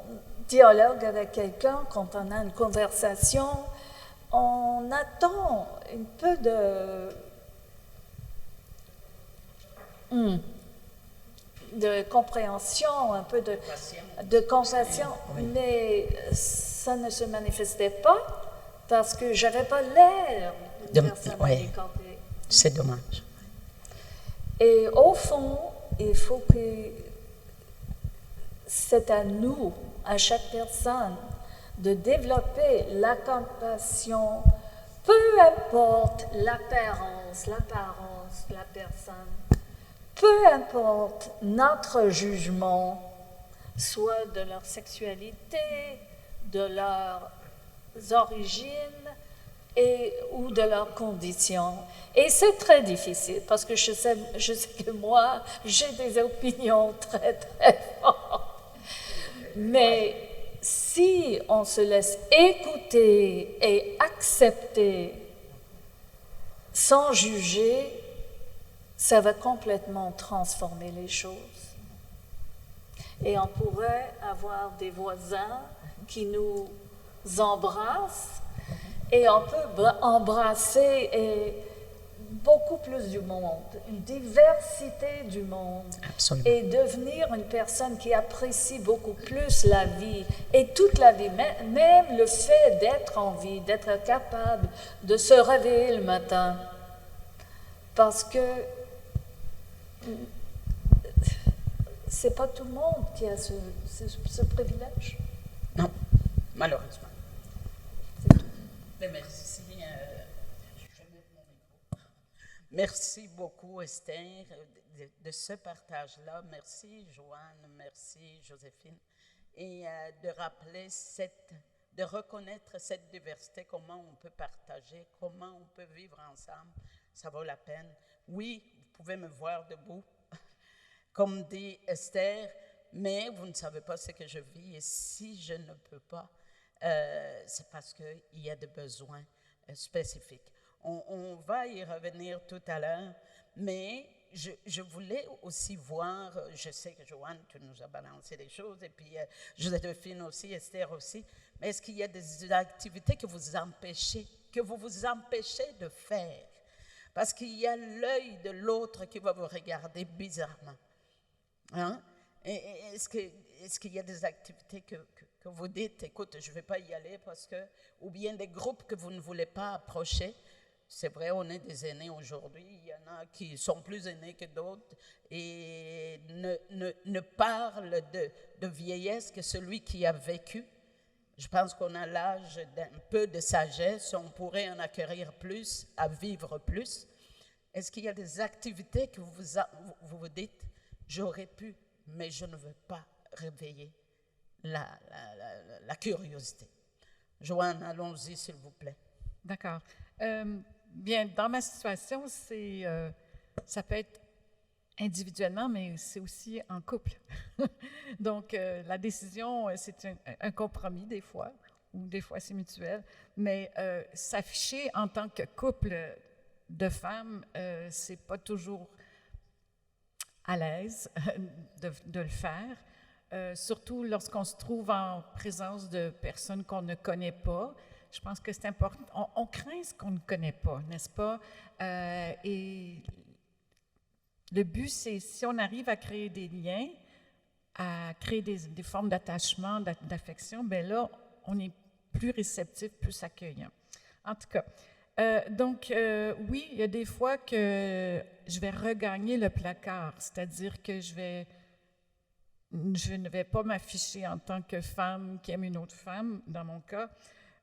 dialogue avec quelqu'un, quand on a une conversation, on attend un peu de compréhension, un peu de compassion, mais ça ne se manifestait pas parce que je n'avais pas l'air d'une personne handicapée. C'est dommage. Et au fond, il faut que c'est à nous, à chaque personne, de développer la compassion, peu importe l'apparence de la personne, peu importe notre jugement, soit de leur sexualité, de leurs origines ou de leurs conditions. Et c'est très difficile parce que je sais que moi, j'ai des opinions très, très fortes. Mais si on se laisse écouter et accepter sans juger, ça va complètement transformer les choses. Et on pourrait avoir des voisins qui nous embrassent et on peut embrasser beaucoup plus du monde, une diversité du monde. Absolument. Et devenir une personne qui apprécie beaucoup plus la vie et toute la vie, même le fait d'être en vie, d'être capable de se réveiller le matin. Parce que c'est pas tout le monde qui a ce privilège. Non, malheureusement. Mais merci. Merci beaucoup, Esther, de ce partage-là. Merci, Joanne. Merci, Joséphine. Et de rappeler de reconnaître cette diversité, comment on peut partager, comment on peut vivre ensemble. Ça vaut la peine. Oui, vous pouvez me voir debout, comme dit Esther, mais vous ne savez pas ce que je vis. Et si je ne peux pas, c'est parce qu'il y a des besoins spécifiques. On va y revenir tout à l'heure, mais je voulais aussi voir, je sais que Joanne, tu nous as balancé des choses, et puis Joséphine aussi, Esther aussi, mais est-ce qu'il y a des activités que vous vous empêchez de faire? Parce qu'il y a l'œil de l'autre qui va vous regarder bizarrement. Hein? Est-ce qu'il y a des activités que vous dites, écoute, je ne vais pas y aller parce que, ou bien des groupes que vous ne voulez pas approcher? C'est vrai, on est des aînés aujourd'hui, il y en a qui sont plus aînés que d'autres et ne parlent de vieillesse que celui qui a vécu. Je pense qu'on a l'âge d'un peu de sagesse, on pourrait en acquérir plus, à vivre plus. Est-ce qu'il y a des activités que vous dites, j'aurais pu, mais je ne veux pas réveiller la curiosité? Joanne, allons-y s'il vous plaît. D'accord. Bien, dans ma situation, ça peut être individuellement, mais c'est aussi en couple. Donc, la décision, c'est un compromis des fois, ou des fois c'est mutuel, mais s'afficher en tant que couple de femmes, c'est pas toujours à l'aise de le faire, surtout lorsqu'on se trouve en présence de personnes qu'on ne connaît pas. Je pense que c'est important. On craint ce qu'on ne connaît pas, n'est-ce pas? Et le but, c'est si on arrive à créer des liens, à créer des formes d'attachement, d'affection, bien là, on est plus réceptif, plus accueillant. En tout cas, oui, il y a des fois que je vais regagner le placard, c'est-à-dire que je ne vais pas m'afficher en tant que femme qui aime une autre femme, dans mon cas,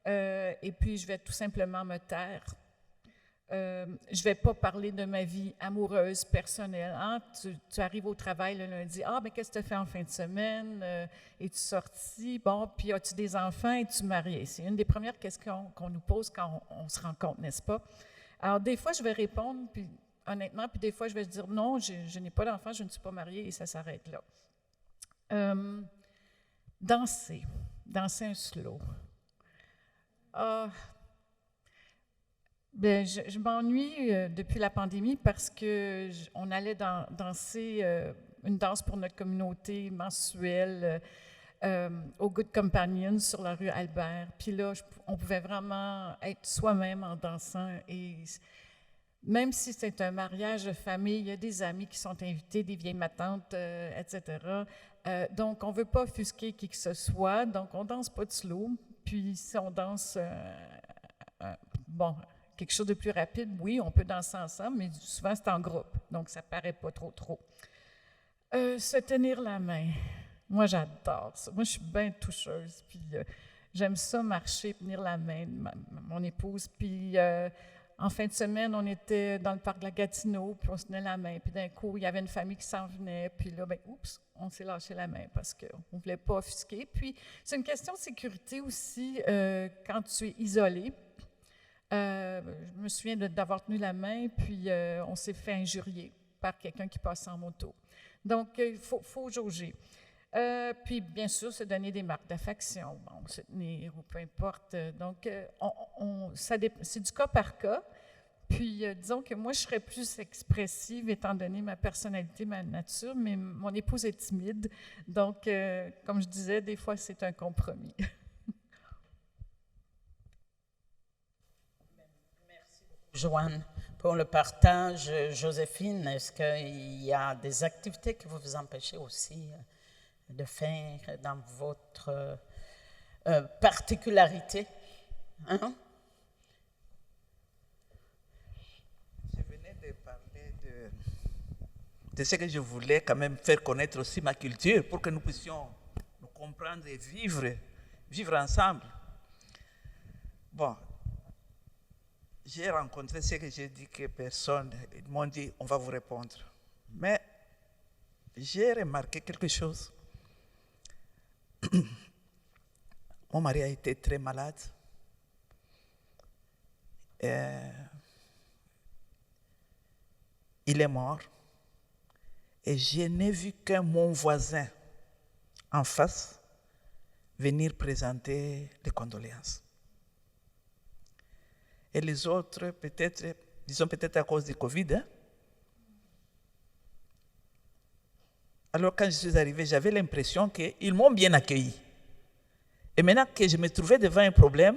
et puis je vais tout simplement me taire. Je ne vais pas parler de ma vie amoureuse, personnelle. Hein? Tu arrives au travail le lundi, « Ah, mais qu'est-ce que tu as fait en fin de semaine? Es-tu sorti? Bon, puis as-tu des enfants? Es-tu marié? » C'est une des premières questions qu'on nous pose quand on se rencontre, n'est-ce pas? Alors, des fois, je vais répondre, puis honnêtement, puis des fois, je vais dire « Non, je n'ai pas d'enfant, je ne suis pas mariée » et ça s'arrête là. Danser un slow. Bien, je m'ennuie depuis la pandémie parce qu'on allait danser une danse pour notre communauté mensuelle au Good Companion sur la rue Albert. Puis là, on pouvait vraiment être soi-même en dansant. Et même si c'est un mariage de famille, il y a des amis qui sont invités, des vieilles matantes, etc. Donc, on ne veut pas offusquer qui que ce soit. Donc, on ne danse pas de slow. Puis, si on danse, quelque chose de plus rapide, oui, on peut danser ensemble, mais souvent, c'est en groupe. Donc, ça ne paraît pas trop. Se tenir la main. Moi, j'adore ça. Moi, je suis bien toucheuse. Puis, j'aime ça marcher, tenir la main de mon épouse. Puis, En fin de semaine, on était dans le parc de la Gatineau, puis on se tenait la main. Puis d'un coup, il y avait une famille qui s'en venait. Puis là, on s'est lâché la main parce qu'on ne voulait pas offusquer. Puis c'est une question de sécurité aussi quand tu es isolé. Je me souviens d'avoir tenu la main, puis on s'est fait injurier par quelqu'un qui passait en moto. Donc, il faut jauger. Puis, bien sûr, se donner des marques d'affection, se tenir ou peu importe. Donc, c'est du cas par cas. Puis, disons que moi, je serais plus expressive étant donné ma personnalité, ma nature, mais mon épouse est timide. Donc, comme je disais, des fois, c'est un compromis. Joanne, pour le partage. Joséphine, est-ce qu'il y a des activités que vous vous empêchez aussi de faire dans votre particularité? Hein? Je venais de parler de ce que je voulais quand même faire connaître aussi ma culture pour que nous puissions nous comprendre et vivre ensemble. Bon. J'ai rencontré ce que j'ai dit que personne, ils m'ont dit, on va vous répondre. Mais j'ai remarqué quelque chose. Mon mari a été très malade. Il est mort. Et je n'ai vu qu'un mon voisin en face venir présenter les condoléances. Et les autres, peut-être, disons peut-être à cause du Covid. Hein? Alors quand je suis arrivé, j'avais l'impression qu'ils m'ont bien accueilli. Et maintenant que je me trouvais devant un problème,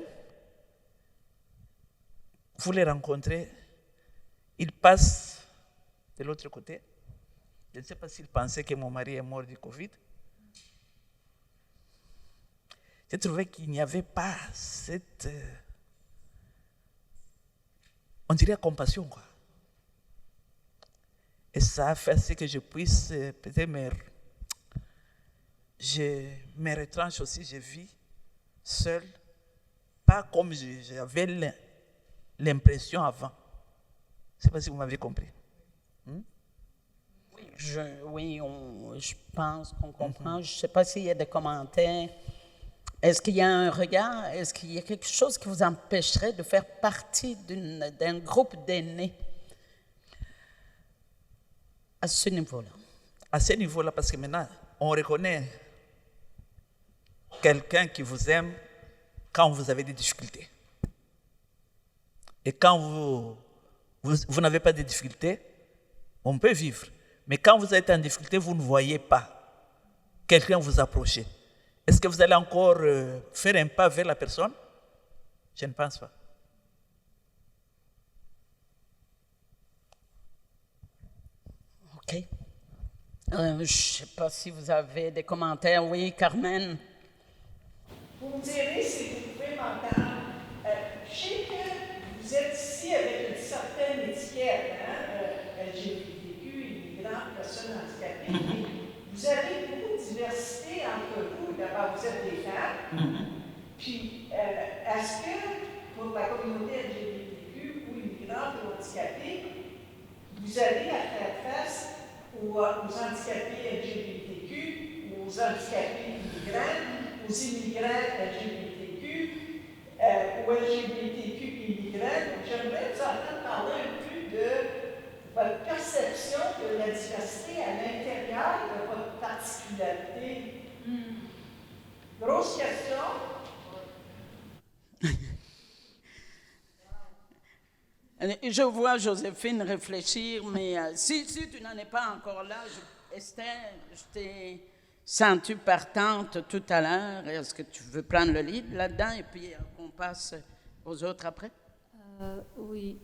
vous les rencontrez, ils passent de l'autre côté. Je ne sais pas s'ils pensaient que mon mari est mort du Covid. J'ai trouvé qu'il n'y avait pas cette... on dirait compassion, quoi. Et ça a fait ce que je puisse, peut-être, je me retranche aussi, je vis seul, pas comme j'avais l'impression avant. Je ne sais pas si vous m'avez compris. Oui, je pense qu'on comprend. Je ne sais pas s'il y a des commentaires. Est-ce qu'il y a un regard? Est-ce qu'il y a quelque chose qui vous empêcherait de faire partie d'un groupe d'aînés à ce niveau-là? À ce niveau-là, parce que maintenant, on reconnaît quelqu'un qui vous aime quand vous avez des difficultés. Et quand vous n'avez pas de difficultés, on peut vivre. Mais quand vous êtes en difficulté, vous ne voyez pas quelqu'un vous approcher. Est-ce que vous allez encore faire un pas vers la personne? Je ne pense pas. OK. Je ne sais pas si vous avez des commentaires. Oui, Carmen? Vous me direz si vous pouvez m'entendre. Je sais que vous êtes ici avec une certaine étiquette, LGBTQ, immigrants, personnes handicapées. Vous avez beaucoup de diversité entre vous. D'abord, vous êtes des femmes. Puis, est-ce que pour la communauté LGBTQ ou immigrants ou handicapés, vous allez à faire face aux handicapés LGBTQ, aux handicapés immigrants, aux immigrants LGBTQ, aux LGBTQ immigrants? J'aimerais vous entendre parler un peu de votre perception de la diversité à l'intérieur de votre particularité. Grosse question. Je vois Joséphine réfléchir, mais si tu n'en es pas encore là, Esther, je t'ai sentie partante tout à l'heure. Est-ce que tu veux prendre le lead là-dedans et puis qu'on passe aux autres après? Oui.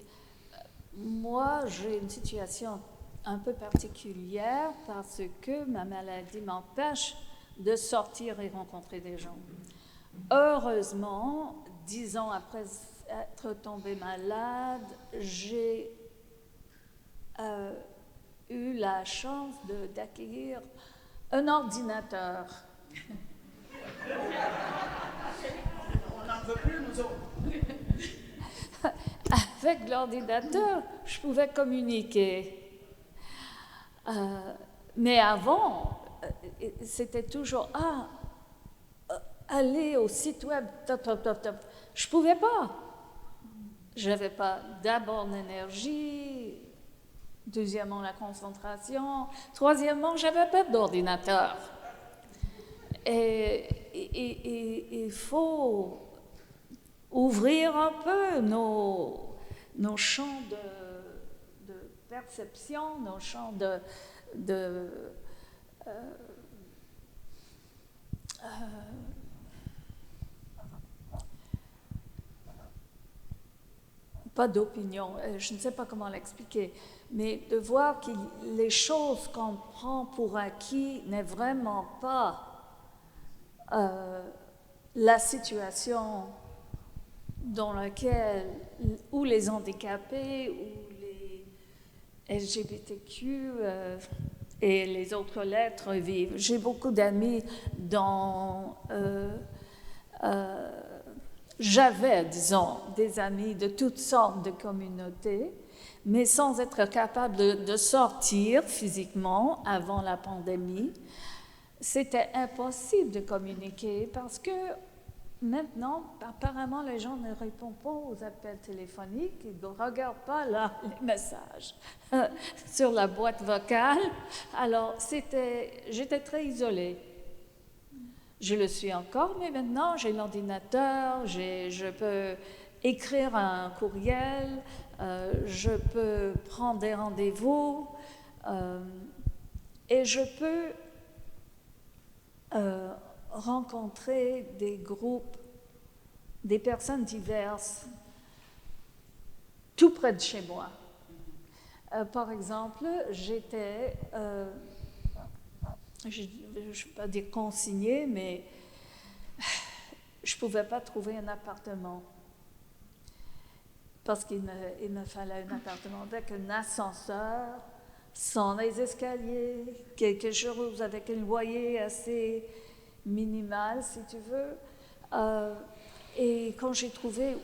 Moi, j'ai une situation un peu particulière parce que ma maladie m'empêche de sortir et rencontrer des gens. Heureusement, 10 ans après être tombée malade, j'ai eu la chance d'acquérir un ordinateur. On n'en veut plus, nous autres. avec l'ordinateur, je pouvais communiquer. Mais avant, c'était toujours aller au site web, Je ne pouvais pas. Je n'avais pas d'abord l'énergie, deuxièmement la concentration, troisièmement, je n'avais pas d'ordinateur. Et il faut ouvrir un peu nos champs de perception, nos champs pas d'opinion, je ne sais pas comment l'expliquer, mais de voir que les choses qu'on prend pour acquis n'est vraiment pas la situation dans laquelle ou les handicapés ou les LGBTQ et les autres lettres vivent. J'ai beaucoup d'amis dont j'avais, disons, des amis de toutes sortes de communautés, mais sans être capable de sortir physiquement avant la pandémie. C'était impossible de communiquer parce que maintenant, apparemment, les gens ne répondent pas aux appels téléphoniques, ils ne regardent pas les messages sur la boîte vocale. Alors, j'étais très isolée. Je le suis encore, mais maintenant, j'ai l'ordinateur, je peux écrire un courriel, je peux prendre des rendez-vous et je peux rencontrer des groupes, des personnes diverses, tout près de chez moi. Par exemple, j'étais, je ne vais pas dire consignée, mais je ne pouvais pas trouver un appartement. Parce qu'il me fallait un appartement avec un ascenseur, sans les escaliers, quelque chose avec un loyer assez minimal, si tu veux. Et quand j'ai trouvé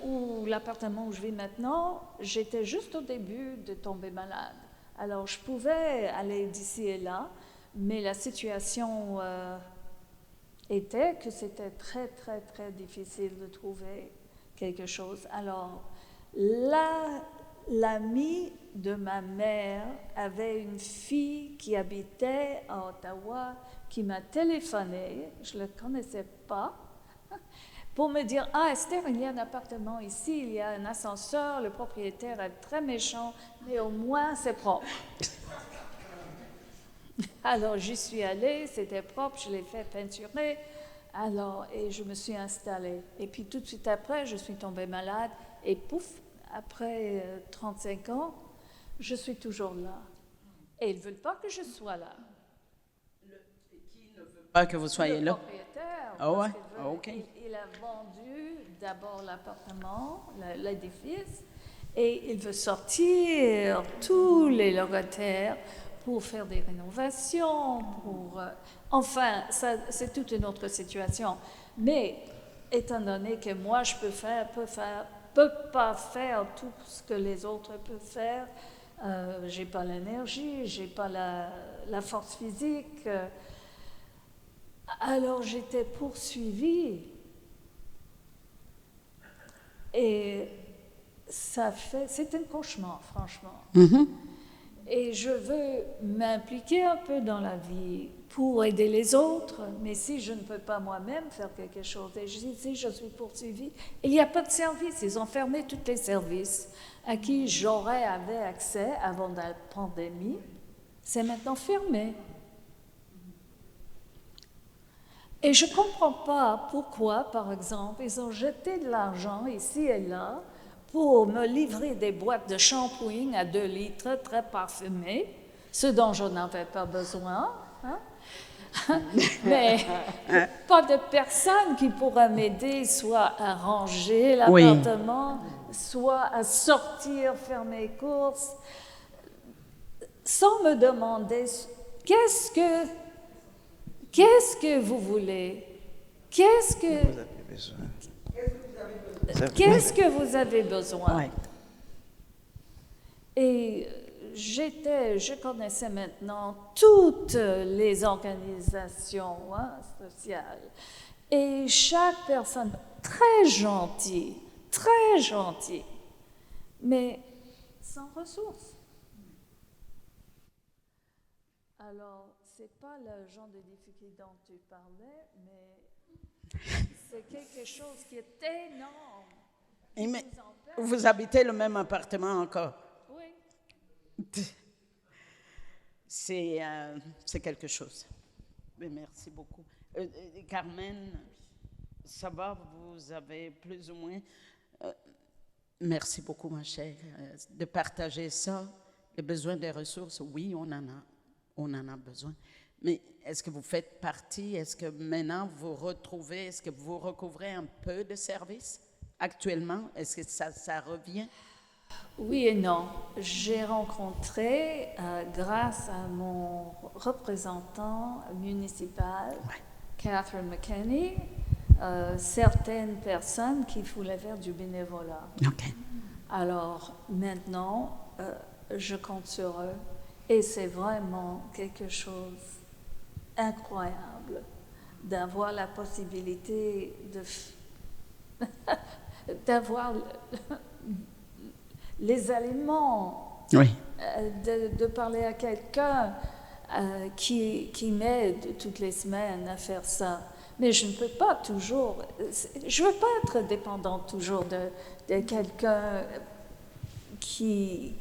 l'appartement où je vis maintenant, j'étais juste au début de tomber malade. Alors, je pouvais aller d'ici et là, mais la situation était que c'était très, très, très difficile de trouver quelque chose. Alors, l'amie de ma mère avait une fille qui habitait à Ottawa, qui m'a téléphoné, je ne le connaissais pas, pour me dire « Ah, Esther, il y a un appartement ici, il y a un ascenseur, le propriétaire est très méchant, mais au moins c'est propre. » Alors, j'y suis allée, c'était propre, je l'ai fait peinturer, et je me suis installée. Et puis, tout de suite après, je suis tombée malade, et pouf, après 35 ans, je suis toujours là. Et ils ne veulent pas que je sois là. Qui ne veut pas que vous soyez là? Le propriétaire. Ah ouais? OK. Il a vendu d'abord l'appartement, l'édifice, et il veut sortir tous les locataires pour faire des rénovations, enfin, ça, c'est toute une autre situation. Mais, étant donné que moi, je peux pas faire tout ce que les autres peuvent faire, j'ai pas l'énergie, j'ai pas la force physique, alors j'étais poursuivie. Et c'est un cauchemar, franchement. Mm-hmm. Et je veux m'impliquer un peu dans la vie pour aider les autres, mais si je ne peux pas moi-même faire quelque chose, et si je suis poursuivie, il n'y a pas de service, ils ont fermé tous les services à qui j'avais accès avant la pandémie, c'est maintenant fermé. Et je ne comprends pas pourquoi, par exemple, ils ont jeté de l'argent ici et là pour me livrer des boîtes de shampoing à 2 litres très parfumées, ce dont je n'avais pas besoin. Hein? Mais pas de personne qui pourra m'aider soit à ranger l'appartement, soit à sortir, faire mes courses, sans me demander qu'est-ce que vous voulez? Qu'est-ce que vous avez besoin? Ouais. Et je connaissais maintenant toutes les organisations sociales. Et chaque personne, très gentille, mais sans ressources. Alors, ce n'est pas le genre de difficulté dont tu parlais, mais c'est quelque chose qui est énorme. Et mais, vous habitez le même appartement encore? Oui. C'est quelque chose. Mais merci beaucoup. Carmen, ça va, vous avez plus ou moins... merci beaucoup, ma chère, de partager ça. Les besoins des ressources, oui, on en a besoin. Mais est-ce que vous faites partie, est-ce que maintenant vous retrouvez, est-ce que vous recouvrez un peu de services actuellement? Est-ce que ça revient? Oui et non. J'ai rencontré, grâce à mon représentant municipal, Catherine McKenney, certaines personnes qui voulaient faire du bénévolat. Okay. Alors maintenant, je compte sur eux et c'est vraiment quelque chose d'incroyable d'avoir la possibilité d'avoir les aliments, oui. De parler à quelqu'un qui m'aide toutes les semaines à faire ça. Mais je ne peux pas toujours, je ne veux pas être dépendante toujours de quelqu'un qui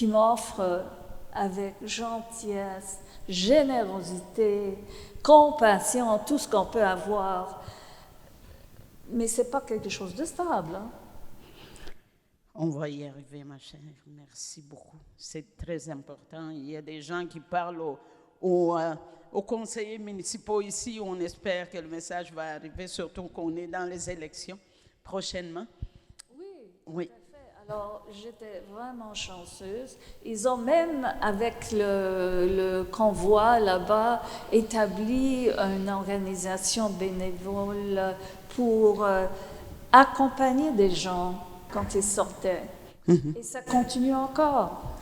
m'offre avec gentillesse, générosité, compassion, tout ce qu'on peut avoir. Mais ce n'est pas quelque chose de stable. Hein? On va y arriver, ma chère. Merci beaucoup. C'est très important. Il y a des gens qui parlent aux conseillers municipaux ici. On espère que le message va arriver, surtout qu'on est dans les élections prochainement. Oui, tout à fait. Alors, j'étais vraiment chanceuse. Ils ont même, avec le convoi là-bas, établi une organisation bénévole pour accompagner des gens quand ils sortaient. Et ça continue encore.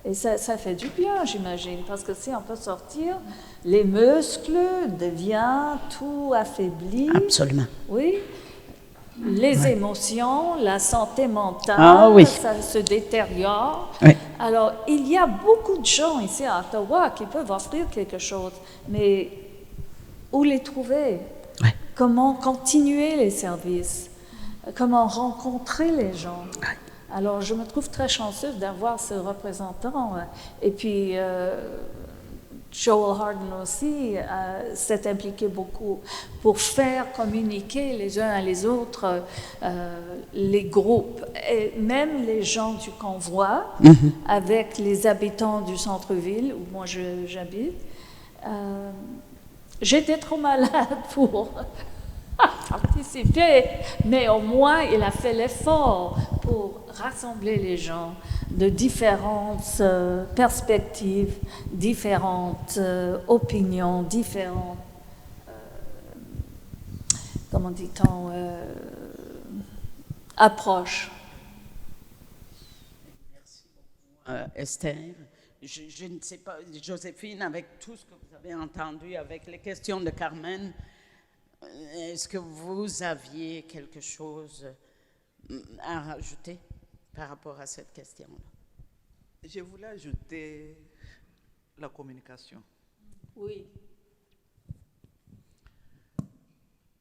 Et ça fait du bien, j'imagine, parce que si on peut sortir, les muscles deviennent tout affaiblis. Absolument. Oui. Les émotions, la santé mentale, ça se détériore. Oui. Alors, il y a beaucoup de gens ici à Ottawa qui peuvent offrir quelque chose, mais où les trouver? Oui. Comment continuer les services? Comment rencontrer les gens? Oui. Alors, je me trouve très chanceuse d'avoir ce représentant. Et puis, Joel Harden aussi s'est impliqué beaucoup pour faire communiquer les uns à les autres les groupes, et même les gens du convoi avec les habitants du centre-ville où moi j'habite. J'étais trop malade pour participer, mais au moins il a fait l'effort pour rassembler les gens de différentes perspectives, différentes opinions, différentes, comment dit-on, approches. Merci beaucoup, Esther. Je ne sais pas, Joséphine, avec tout ce que vous avez entendu, avec les questions de Carmen, est-ce que vous aviez quelque chose à rajouter par rapport à cette question-là? Je voulais ajouter la communication. Oui.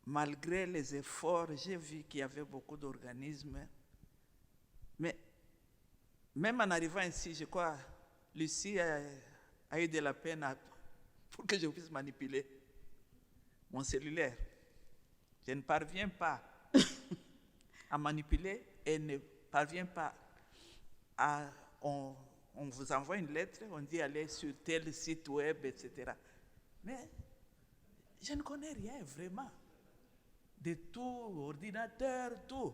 Malgré les efforts, j'ai vu qu'il y avait beaucoup d'organismes. Mais même en arrivant ici, je crois, Lucie a eu de la peine pour que je puisse manipuler mon cellulaire. Je ne parviens pas à manipuler et ne parviens pas à... On vous envoie une lettre, on dit aller sur tel site web, etc. Mais je ne connais rien vraiment. De tout, ordinateur, tout.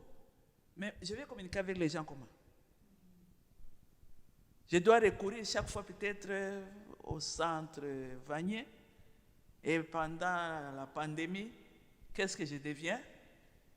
Mais je vais communiquer avec les gens comment? Je dois recourir chaque fois peut-être au centre Vanier. Et pendant la pandémie, qu'est-ce que je deviens?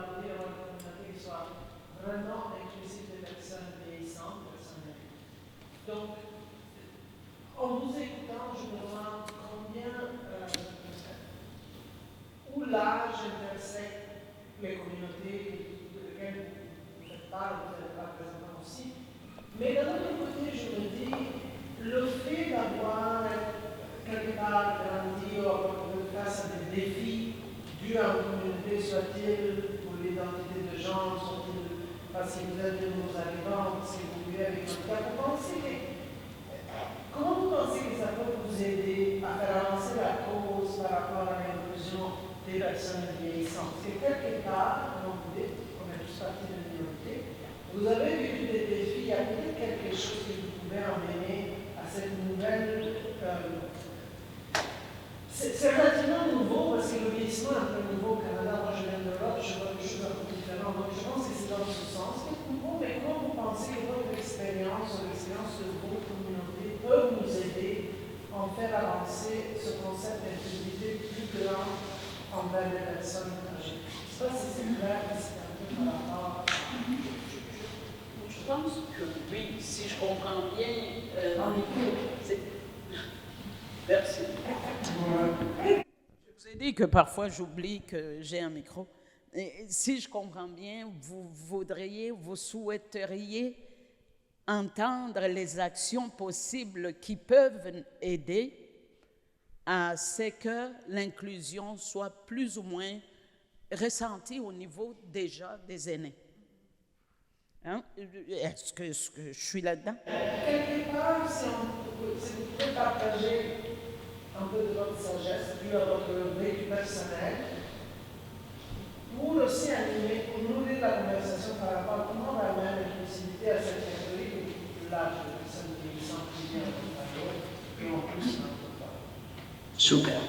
vouloir dire à votre communauté qui soit vraiment inclusive des personnes vieillissantes, personnes âgées. Donc, en vous écoutant, je me demande combien, où l'âge intersecte les communautés de lesquelles vous faites part, vous êtes représentant aussi. Mais d'un autre côté, je me dis, le fait d'avoir quelque part grandi ou face à des défis dus à une communauté, soit-il pour l'identité de genre, soit-il parce que vous êtes de nos arrivants, parce que vous vivez avec notre cas, comment vous pensez que ça peut vous aider à faire avancer la cause par rapport à l'inclusion des personnes vieillissantes? Parce que quelque part, comme vous dites, on est tous partis de minorité, vous avez vécu des défis, il y a peut-être quelque chose que vous pouvez emmener à cette nouvelle. C'est relativement nouveau parce que le vieillissement est un peu nouveau au Canada. Moi, je viens d'Europe, je vois des choses un peu différentes. Donc, je pense que c'est dans ce sens que c'est nouveau. Mais comment vous pensez que votre expérience ou l'expérience de vos communautés peut nous aider à en faire avancer ce concept d'inclusivité plus grand envers les personnes âgées? Je ne sais pas si c'est clair, mais c'est un peu par rapport à... Je pense que oui, si je comprends bien, merci. Je vous ai dit que parfois j'oublie que j'ai un micro. Et si je comprends bien, vous souhaiteriez entendre les actions possibles qui peuvent aider à ce que l'inclusion soit plus ou moins ressentie au niveau déjà des aînés. Hein? Est-ce que je suis là-dedans? Quelque part, si vous pouvez partager un peu de votre sagesse, due à votre vécu personnel, pour aussi animer, pour nourrir la conversation par rapport à comment on va amener l'inclusivité à cette catégorie de l'âge de personnes vieillissantes qui vient et en plus notre part. Super.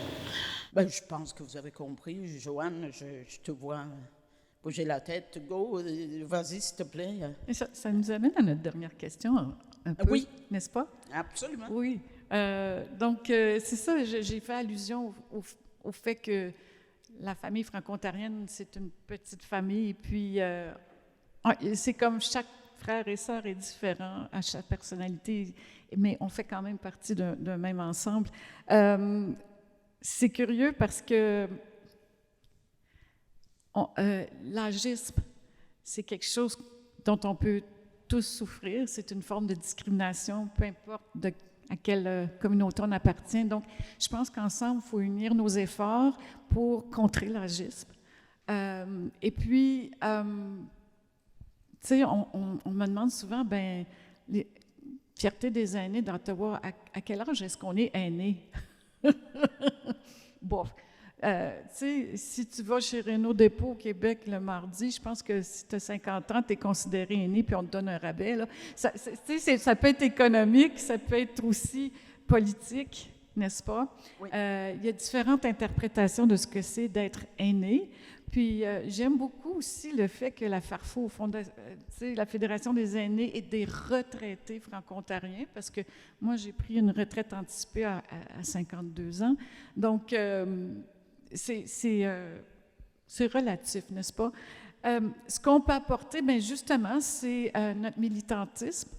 Ben, je pense que vous avez compris, Joanne, je te vois bouger la tête. Go, vas-y, s'il te plaît. Et ça nous amène à notre dernière question, un peu, Oui. n'est-ce pas? Absolument. Oui. Donc, c'est ça, j'ai fait allusion au fait que la famille franco-ontarienne, c'est une petite famille, puis c'est comme chaque frère et sœur est différent à chaque personnalité, mais on fait quand même partie d'un même ensemble. C'est curieux parce que l'agisme, c'est quelque chose dont on peut tous souffrir. C'est une forme de discrimination, peu importe à quelle communauté on appartient. Donc, je pense qu'ensemble, il faut unir nos efforts pour contrer l'agisme. Et puis, tu sais, on me demande souvent, fierté des aînés d'Ottawa, à quel âge est-ce qu'on est aîné? Bon. Tu sais, si tu vas chez Renault Dépôt au Québec le mardi, je pense que si tu as 50 ans, tu es considéré aîné, puis on te donne un rabais. Là. Ça peut être économique, ça peut être aussi politique, n'est-ce pas? Oui. Il y a différentes interprétations de ce que c'est d'être aîné. Puis j'aime beaucoup aussi le fait que la FARFO, au fond, la Fédération des aînés et des retraités franco-ontariens, parce que moi, j'ai pris une retraite anticipée à 52 ans. Donc, c'est relatif, n'est-ce pas? Ce qu'on peut apporter, bien justement, c'est notre militantisme.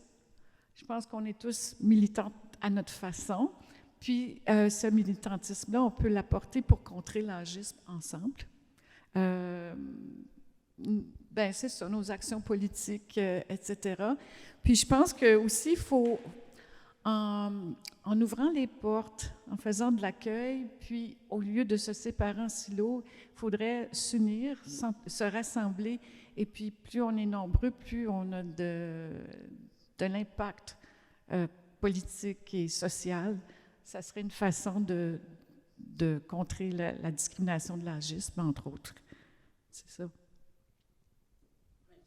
Je pense qu'on est tous militants à notre façon. Puis, ce militantisme-là, on peut l'apporter pour contrer l'agisme ensemble. Ben c'est ça, nos actions politiques, etc. Puis, je pense que aussi, il faut, en ouvrant les portes, en faisant de l'accueil, puis au lieu de se séparer en silos, il faudrait s'unir, se rassembler, et puis plus on est nombreux, plus on a de l'impact politique et social. Ça serait une façon de contrer la discrimination de l'agisme, entre autres. C'est ça.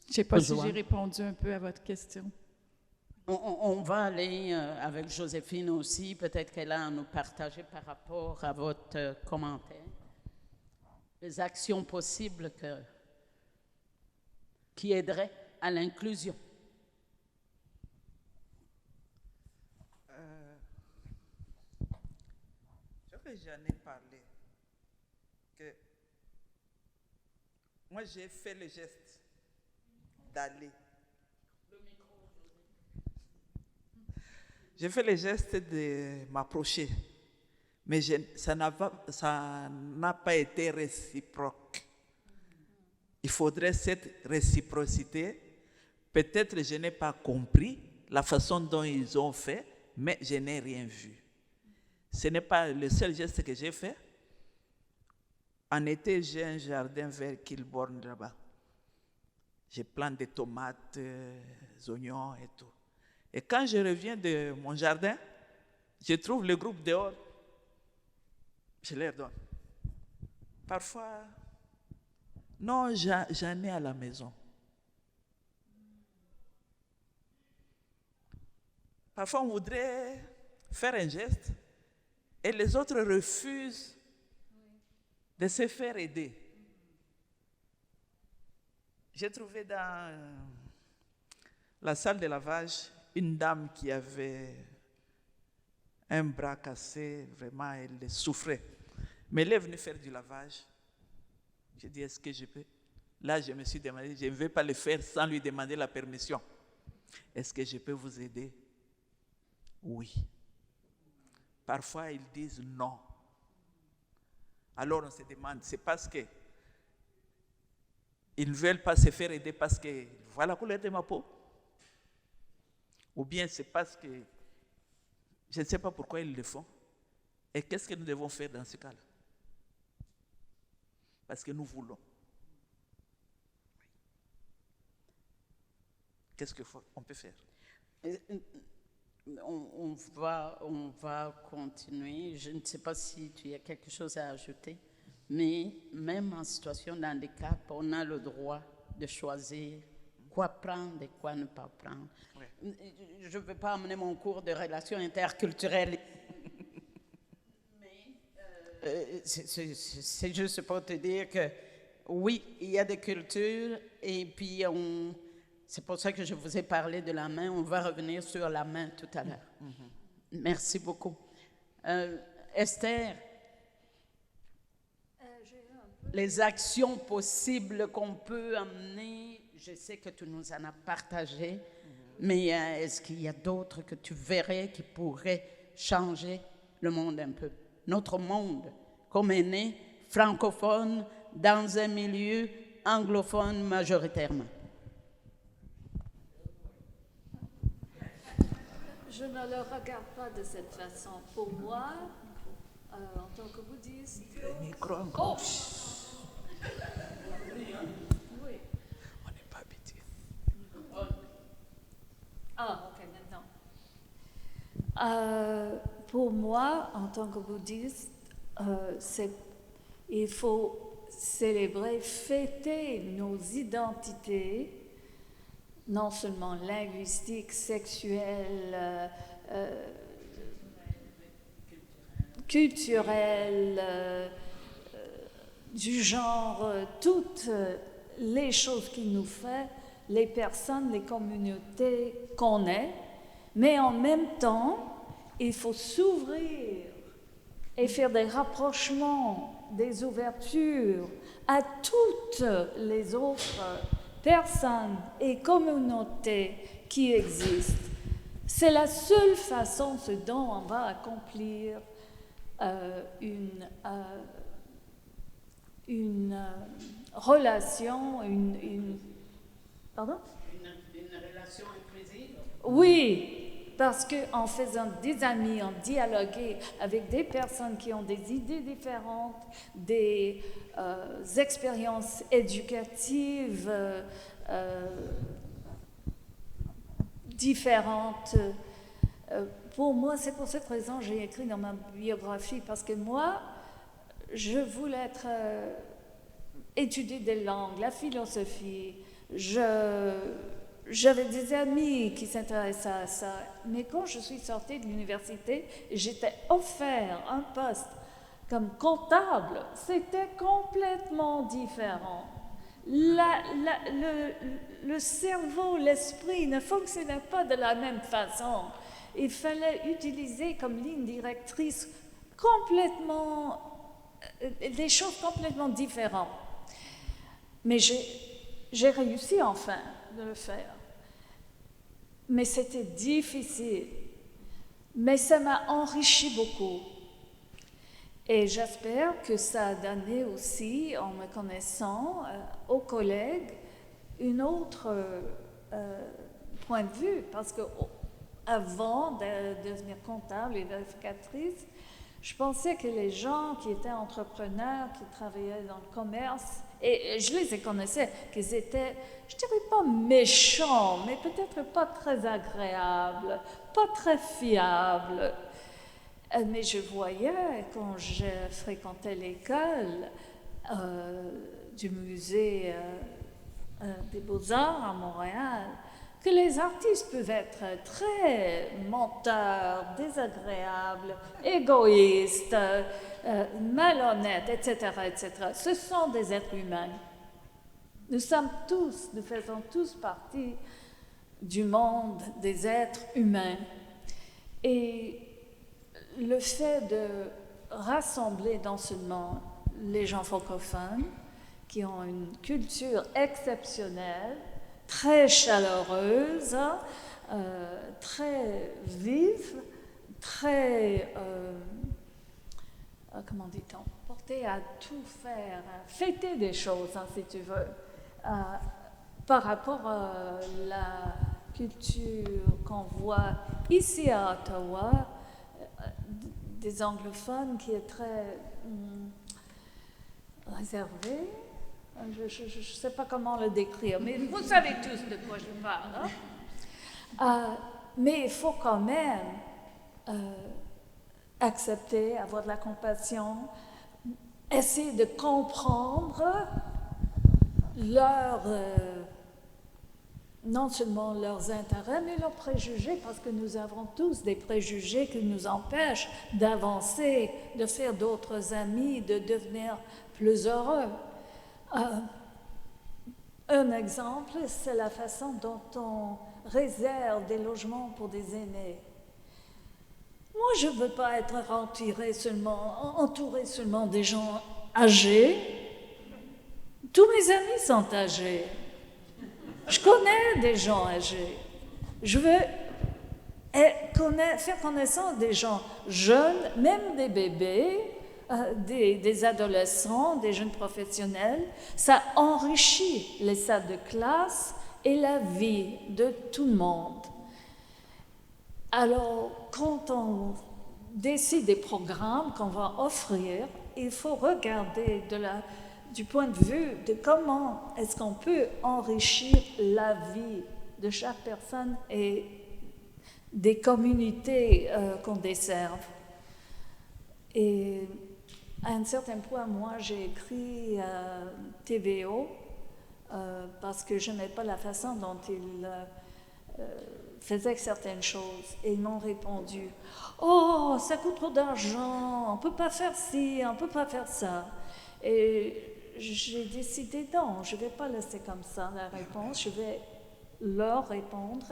Je ne sais pas si j'ai répondu un peu à votre question. On va aller avec Joséphine aussi, peut-être qu'elle a à nous partager par rapport à votre commentaire. Les actions possibles qui aideraient à l'inclusion. J'en ai parlé que Moi, j'ai fait le geste d'aller. J'ai fait le geste de m'approcher, mais ça n'a pas été réciproque. Il faudrait cette réciprocité. Peut-être je n'ai pas compris la façon dont ils ont fait, mais je n'ai rien vu. Ce n'est pas le seul geste que j'ai fait. En été, j'ai un jardin vers Kilbourne là-bas. Je plante des tomates, des oignons et tout. Et quand je reviens de mon jardin, je trouve le groupe dehors. Je leur donne. Parfois, non, j'en ai à la maison. Parfois, on voudrait faire un geste et les autres refusent de se faire aider. J'ai trouvé dans la salle de lavage une dame qui avait un bras cassé, vraiment, elle souffrait. Mais elle est venue faire du lavage. J'ai dit, est-ce que je peux? Là, je me suis demandé, je ne vais pas le faire sans lui demander la permission. Est-ce que je peux vous aider? Oui. Parfois, ils disent non. Alors, on se demande, c'est parce que ils ne veulent pas se faire aider parce qu'ils voient la couleur de ma peau? Ou bien c'est parce que je ne sais pas pourquoi ils le font. Et qu'est-ce que nous devons faire dans ce cas-là? Parce que nous voulons. Qu'est-ce qu'on peut faire? On va continuer. Je ne sais pas si tu as quelque chose à ajouter, mais même en situation d'handicap, on a le droit de choisir quoi prendre et quoi ne pas prendre. Oui. Je ne veux pas amener mon cours de relations interculturelles, mais c'est juste pour te dire que oui, il y a des cultures et puis c'est pour ça que je vous ai parlé de la main. On va revenir sur la main tout à l'heure. Merci beaucoup. Esther, les actions possibles qu'on peut amener, je sais que tu nous en as partagé, mais est-ce qu'il y a d'autres que tu verrais qui pourraient changer le monde un peu? Notre monde, comme est né, francophone, dans un milieu anglophone majoritairement. Je ne le regarde pas de cette façon. Pour moi, en tant que bouddhiste... Le micro encore. Oh. Oui. On n'est pas habitué. Ah, ok, maintenant. Pour moi, en tant que bouddhiste, il faut célébrer, fêter nos identités, non seulement linguistiques, sexuelles, culturelles, du genre, toutes les choses qui nous font, les personnes, les communautés qu'on est, mais en même temps, il faut s'ouvrir et faire des rapprochements, des ouvertures à toutes les autres personnes et communautés qui existent. C'est la seule façon dont on va accomplir une relation, pardon? Une relation inclusive? Oui, parce qu'en faisant des amis, en dialoguant avec des personnes qui ont des idées différentes, des expériences éducatives différentes, pour moi, c'est pour cette raison que j'ai écrit dans ma biographie, parce que moi, je voulais étudier des langues, la philosophie. J'avais des amis qui s'intéressaient à ça, mais quand je suis sortie de l'université, j'étais offert un poste comme comptable. C'était complètement différent. Le cerveau, l'esprit ne fonctionnait pas de la même façon. Il fallait utiliser comme ligne directrice des choses complètement différentes. Mais j'ai réussi enfin de le faire. Mais c'était difficile. Mais ça m'a enrichi beaucoup. Et j'espère que ça a donné aussi, en me connaissant, aux collègues, une autre point de vue. Parce que avant de devenir comptable et vérificatrice, je pensais que les gens qui étaient entrepreneurs, qui travaillaient dans le commerce, et je les connaissais, qu'ils étaient, je dirais pas méchants, mais peut-être pas très agréables, pas très fiables. Mais je voyais, quand je fréquentais l'école du musée des Beaux-Arts à Montréal, que les artistes peuvent être très menteurs, désagréables, égoïstes, malhonnêtes, etc., etc. Ce sont des êtres humains. Nous faisons tous partie du monde des êtres humains. Et le fait de rassembler non seulement les gens francophones, qui ont une culture exceptionnelle, très chaleureuse, très vive, très, comment dit-on, portée à tout faire, à fêter des choses, hein, si tu veux, par rapport à la culture qu'on voit ici à Ottawa, des anglophones qui est très réservée. Je ne sais pas comment le décrire, mais vous savez tous de quoi je parle. Hein? Mais il faut quand même accepter, avoir de la compassion, essayer de comprendre non seulement leurs intérêts, mais leurs préjugés, parce que nous avons tous des préjugés qui nous empêchent d'avancer, de faire d'autres amis, de devenir plus heureux. Un exemple, c'est la façon dont on réserve des logements pour des aînés. Moi, je ne veux pas être entourée seulement des gens âgés. Tous mes amis sont âgés. Je connais des gens âgés. Je veux faire connaissance des gens jeunes, même des bébés, des adolescents, des jeunes professionnels. Ça enrichit les salles de classe et la vie de tout le monde. Alors, quand on décide des programmes qu'on va offrir, il faut regarder du point de vue de comment est-ce qu'on peut enrichir la vie de chaque personne et des communautés qu'on desserve. Et à un certain point, moi, j'ai écrit TVO parce que je n'aimais pas la façon dont ils faisaient certaines choses. Et ils m'ont répondu « Oh, ça coûte trop d'argent, on ne peut pas faire ci, on ne peut pas faire ça. » Et j'ai décidé non, je ne vais pas laisser comme ça la réponse, je vais leur répondre.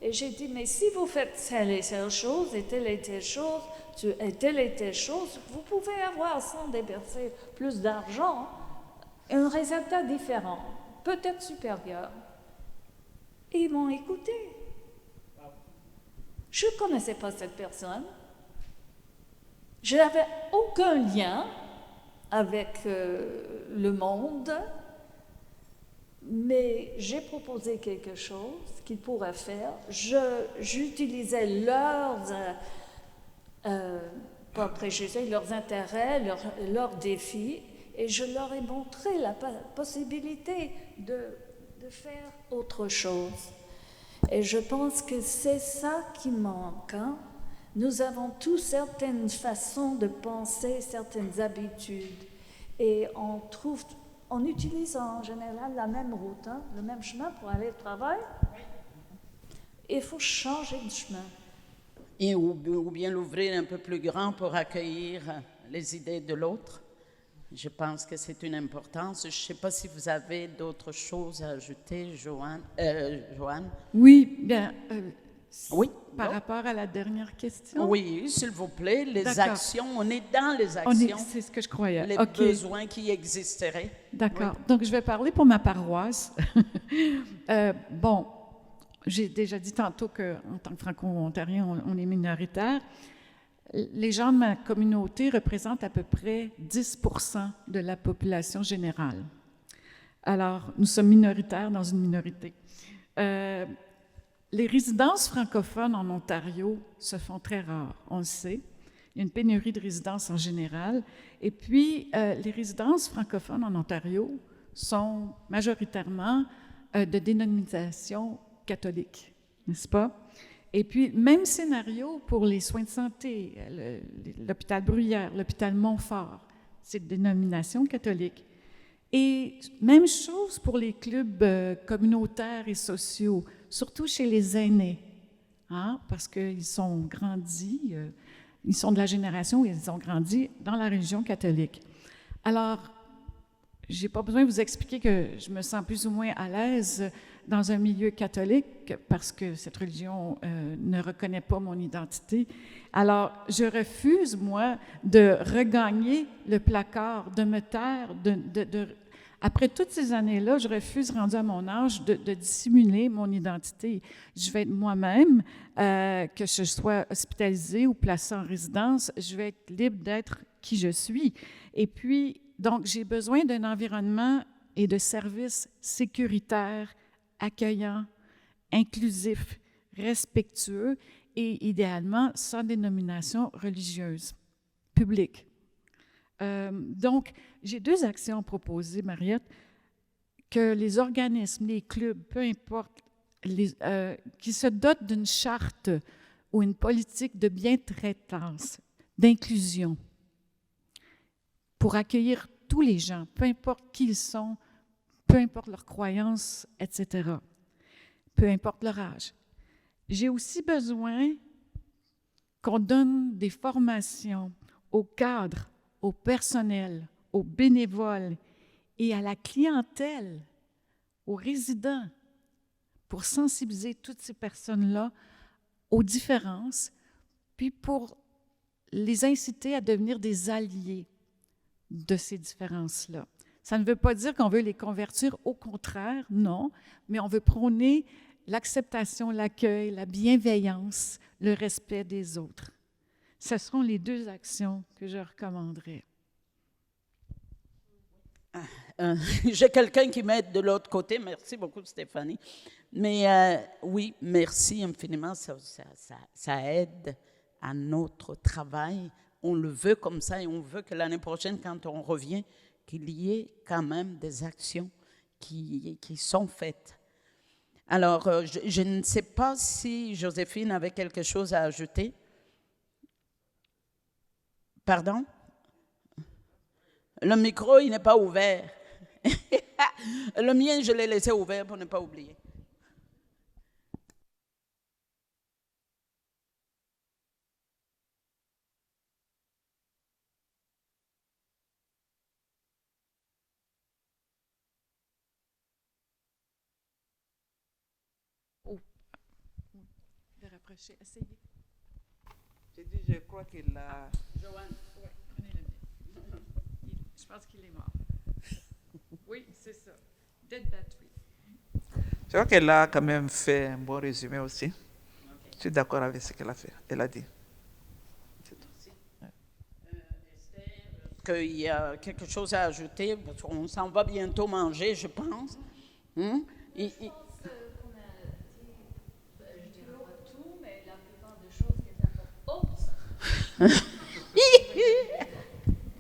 Et j'ai dit, mais si vous faites telle et telle chose, et telle et telle chose, et telle et telle chose, vous pouvez avoir, sans dépenser plus d'argent, un résultat différent, peut-être supérieur. Et ils m'ont écouté. Je ne connaissais pas cette personne. Je n'avais aucun lien avec le monde, mais j'ai proposé quelque chose qu'ils pourraient faire. J'utilisais leurs pas préjugés, leurs intérêts, leurs défis, et je leur ai montré la possibilité de faire autre chose. Et je pense que c'est ça qui manque. Hein? Nous avons tous certaines façons de penser, certaines habitudes, et on utilise en général la même route, hein, le même chemin pour aller au travail. Il faut changer de chemin. Ou bien l'ouvrir un peu plus grand pour accueillir les idées de l'autre. Je pense que c'est une importance. Je ne sais pas si vous avez d'autres choses à ajouter, Joanne. Oui, bien, Oui. Par rapport à la dernière question? Oui, s'il vous plaît, les D'accord. actions, on est dans les actions, C'est ce que je croyais. les OK. besoins qui existeraient. D'accord. Donc, je vais parler pour ma paroisse. Bon, j'ai déjà dit tantôt qu'en tant que Franco-Ontarien, on est minoritaire. Les gens de ma communauté représentent à peu près 10% de la population générale. Alors, nous sommes minoritaires dans une minorité. Les résidences francophones en Ontario se font très rares, on le sait. Il y a une pénurie de résidences en général. Et puis, les résidences francophones en Ontario sont majoritairement de dénomination catholique, n'est-ce pas? Et puis, même scénario pour les soins de santé, l'hôpital Bruyère, l'hôpital Montfort, c'est de dénomination catholique. Et même chose pour les clubs communautaires et sociaux, surtout chez les aînés, hein, parce qu'ils sont grandis, ils sont de la génération où ils ont grandi dans la religion catholique. Alors, je n'ai pas besoin de vous expliquer que je me sens plus ou moins à l'aise dans un milieu catholique parce que cette religion ne reconnaît pas mon identité. Alors, je refuse, moi, de regagner le placard, de me taire, après toutes ces années-là, je refuse, rendu à mon âge, de dissimuler mon identité. Je vais être moi-même, que je sois hospitalisée ou placée en résidence, je vais être libre d'être qui je suis. Et puis, donc, j'ai besoin d'un environnement et de services sécuritaires, accueillants, inclusifs, respectueux et idéalement sans dénomination religieuse, publique. Donc, j'ai 2 actions proposées, Mariette, que les organismes, les clubs, peu importe, qui se dotent d'une charte ou une politique de bientraitance, d'inclusion, pour accueillir tous les gens, peu importe qui ils sont, peu importe leurs croyances, etc., peu importe leur âge. J'ai aussi besoin qu'on donne des formations aux cadres, au personnel, aux bénévoles et à la clientèle, aux résidents, pour sensibiliser toutes ces personnes-là aux différences, puis pour les inciter à devenir des alliés de ces différences-là. Ça ne veut pas dire qu'on veut les convertir, au contraire, non, mais on veut prôner l'acceptation, l'accueil, la bienveillance, le respect des autres. Ce seront les 2 actions que je recommanderais. J'ai quelqu'un qui m'aide de l'autre côté. Merci beaucoup, Stéphanie. Mais oui, merci infiniment. Ça aide à notre travail. On le veut comme ça et on veut que l'année prochaine, quand on revient, qu'il y ait quand même des actions qui sont faites. Alors, je ne sais pas si Joséphine avait quelque chose à ajouter. Pardon? Le micro, il n'est pas ouvert. Le mien, je l'ai laissé ouvert pour ne pas oublier. De rapprocher, essayez. J'ai dit, je crois qu'il a... Joanne, oui, prenez-le bien. Je pense qu'il est mort. Oui, c'est ça. Dead battery. Je crois qu'elle a quand même fait un bon résumé aussi. Okay. Je suis d'accord avec ce qu'elle a fait. Elle a dit. Qu'il y a quelque chose à ajouter, parce qu'on s'en va bientôt manger, je pense. Je pense qu'on a dit, je dirais pas tout, mais la plupart des choses qui étaient importantes.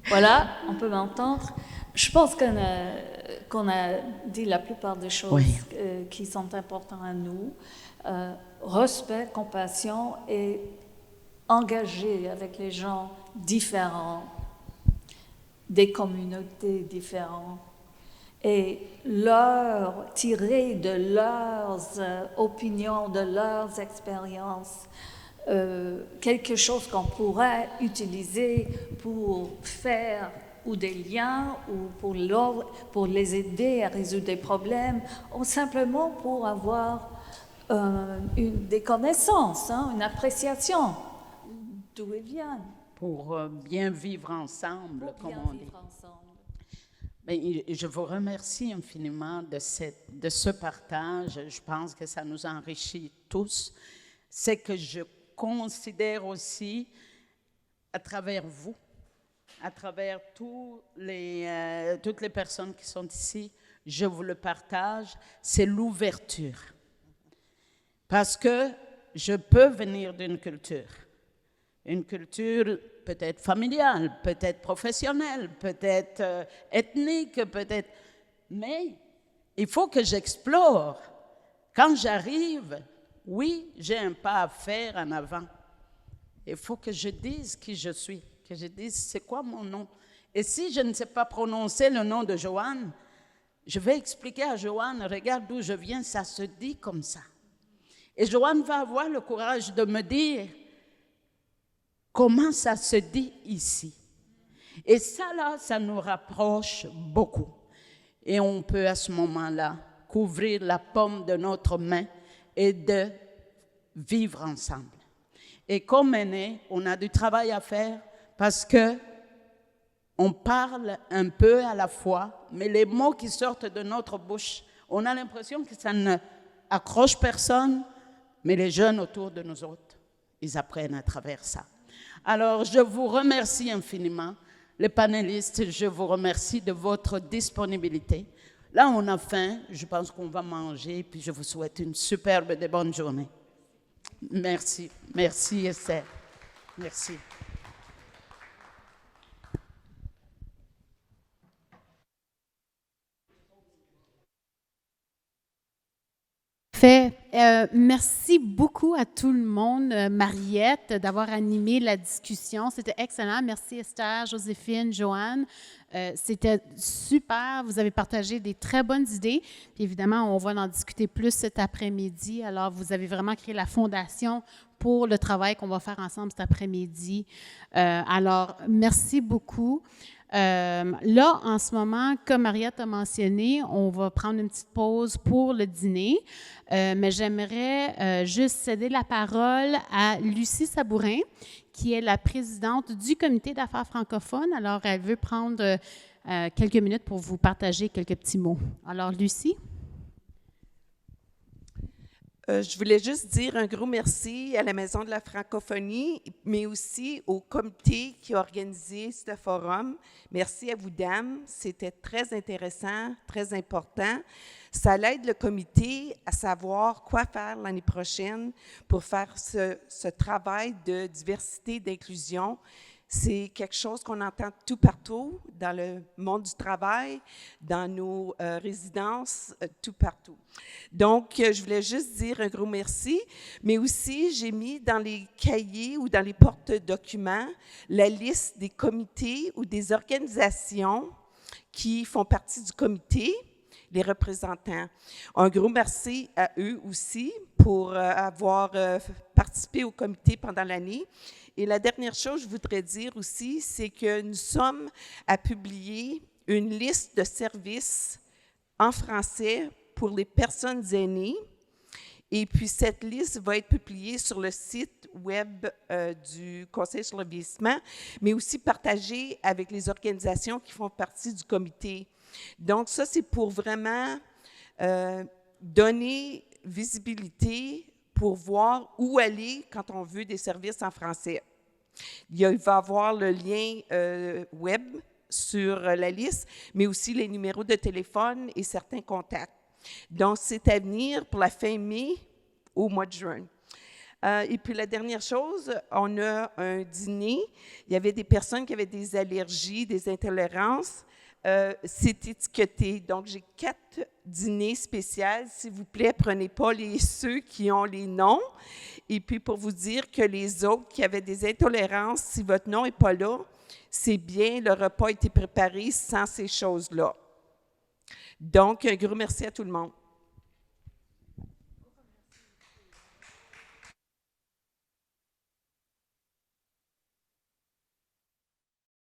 Voilà, on peut m'entendre. Je pense qu'on a dit la plupart des choses qui sont importantes à nous. Respect, compassion et engagé avec les gens différents, des communautés différentes, et tirer de leurs opinions, de leurs expériences, quelque chose qu'on pourrait utiliser pour faire ou des liens ou pour les aider à résoudre des problèmes ou simplement pour avoir des connaissances, hein, une appréciation d'où ils viennent. Pour bien vivre ensemble, Pour comme bien on dit. vivre ensemble. Mais je vous remercie infiniment de ce partage. Je pense que ça nous enrichit tous. C'est que je considère aussi, à travers vous, à travers toutes les personnes qui sont ici, je vous le partage, c'est l'ouverture. Parce que je peux venir d'une culture. Une culture peut-être familiale, peut-être professionnelle, peut-être ethnique, peut-être... Mais il faut que j'explore. Quand j'arrive, oui, j'ai un pas à faire en avant. Il faut que je dise qui je suis, que je dise c'est quoi mon nom. Et si je ne sais pas prononcer le nom de Joanne, je vais expliquer à Joanne, regarde d'où je viens, ça se dit comme ça. Et Joanne va avoir le courage de me dire comment ça se dit ici. Et ça, là, ça nous rapproche beaucoup. Et on peut à ce moment-là couvrir la paume de notre main et de vivre ensemble. Et comme aînés, on a du travail à faire parce que on parle un peu à la fois, mais les mots qui sortent de notre bouche, on a l'impression que ça ne accroche personne, mais les jeunes autour de nous autres, ils apprennent à travers ça. Alors, je vous remercie infiniment. Les panélistes, je vous remercie de votre disponibilité. Là, on a faim, je pense qu'on va manger, puis je vous souhaite une superbe et bonne journée. Merci. Merci, Esther. Merci. Merci beaucoup à tout le monde, Mariette, d'avoir animé la discussion. C'était excellent. Merci Esther, Joséphine, Joanne. C'était super. Vous avez partagé des très bonnes idées. Puis évidemment, on va en discuter plus cet après-midi. Alors, vous avez vraiment créé la fondation pour le travail qu'on va faire ensemble cet après-midi. Alors, merci beaucoup. Là, en ce moment, comme Mariette a mentionné, on va prendre une petite pause pour le dîner, mais j'aimerais juste céder la parole à Lucie Sabourin, qui est la présidente du Comité d'affaires francophones. Alors, elle veut prendre quelques minutes pour vous partager quelques petits mots. Alors, Lucie? Je voulais juste dire un gros merci à la Maison de la francophonie, mais aussi au comité qui a organisé ce forum. Merci à vous, dames. C'était très intéressant, très important. Ça aide le comité à savoir quoi faire l'année prochaine pour faire ce travail de diversité, d'inclusion. C'est quelque chose qu'on entend tout partout, dans le monde du travail, dans nos résidences, tout partout. Donc, je voulais juste dire un gros merci, mais aussi, j'ai mis dans les cahiers ou dans les porte-documents la liste des comités ou des organisations qui font partie du comité, les représentants. Un gros merci à eux aussi pour avoir participé au comité pendant l'année. Et la dernière chose que je voudrais dire aussi, c'est que nous sommes à publier une liste de services en français pour les personnes aînées. Et puis, cette liste va être publiée sur le site web du Conseil sur le vieillissement, mais aussi partagée avec les organisations qui font partie du comité. Donc, ça, c'est pour vraiment donner visibilité pour voir où aller quand on veut des services en français. Il va y avoir le lien web sur la liste, mais aussi les numéros de téléphone et certains contacts. Donc, c'est à venir pour la fin mai au mois de juin. Et puis, la dernière chose, on a un dîner. Il y avait des personnes qui avaient des allergies, des intolérances. C'est étiqueté. Donc, j'ai 4 dîners spéciaux. S'il vous plaît, prenez pas ceux qui ont les noms. Et puis, pour vous dire que les autres qui avaient des intolérances, si votre nom n'est pas là, c'est bien, le repas a été préparé sans ces choses-là. Donc, un gros merci à tout le monde.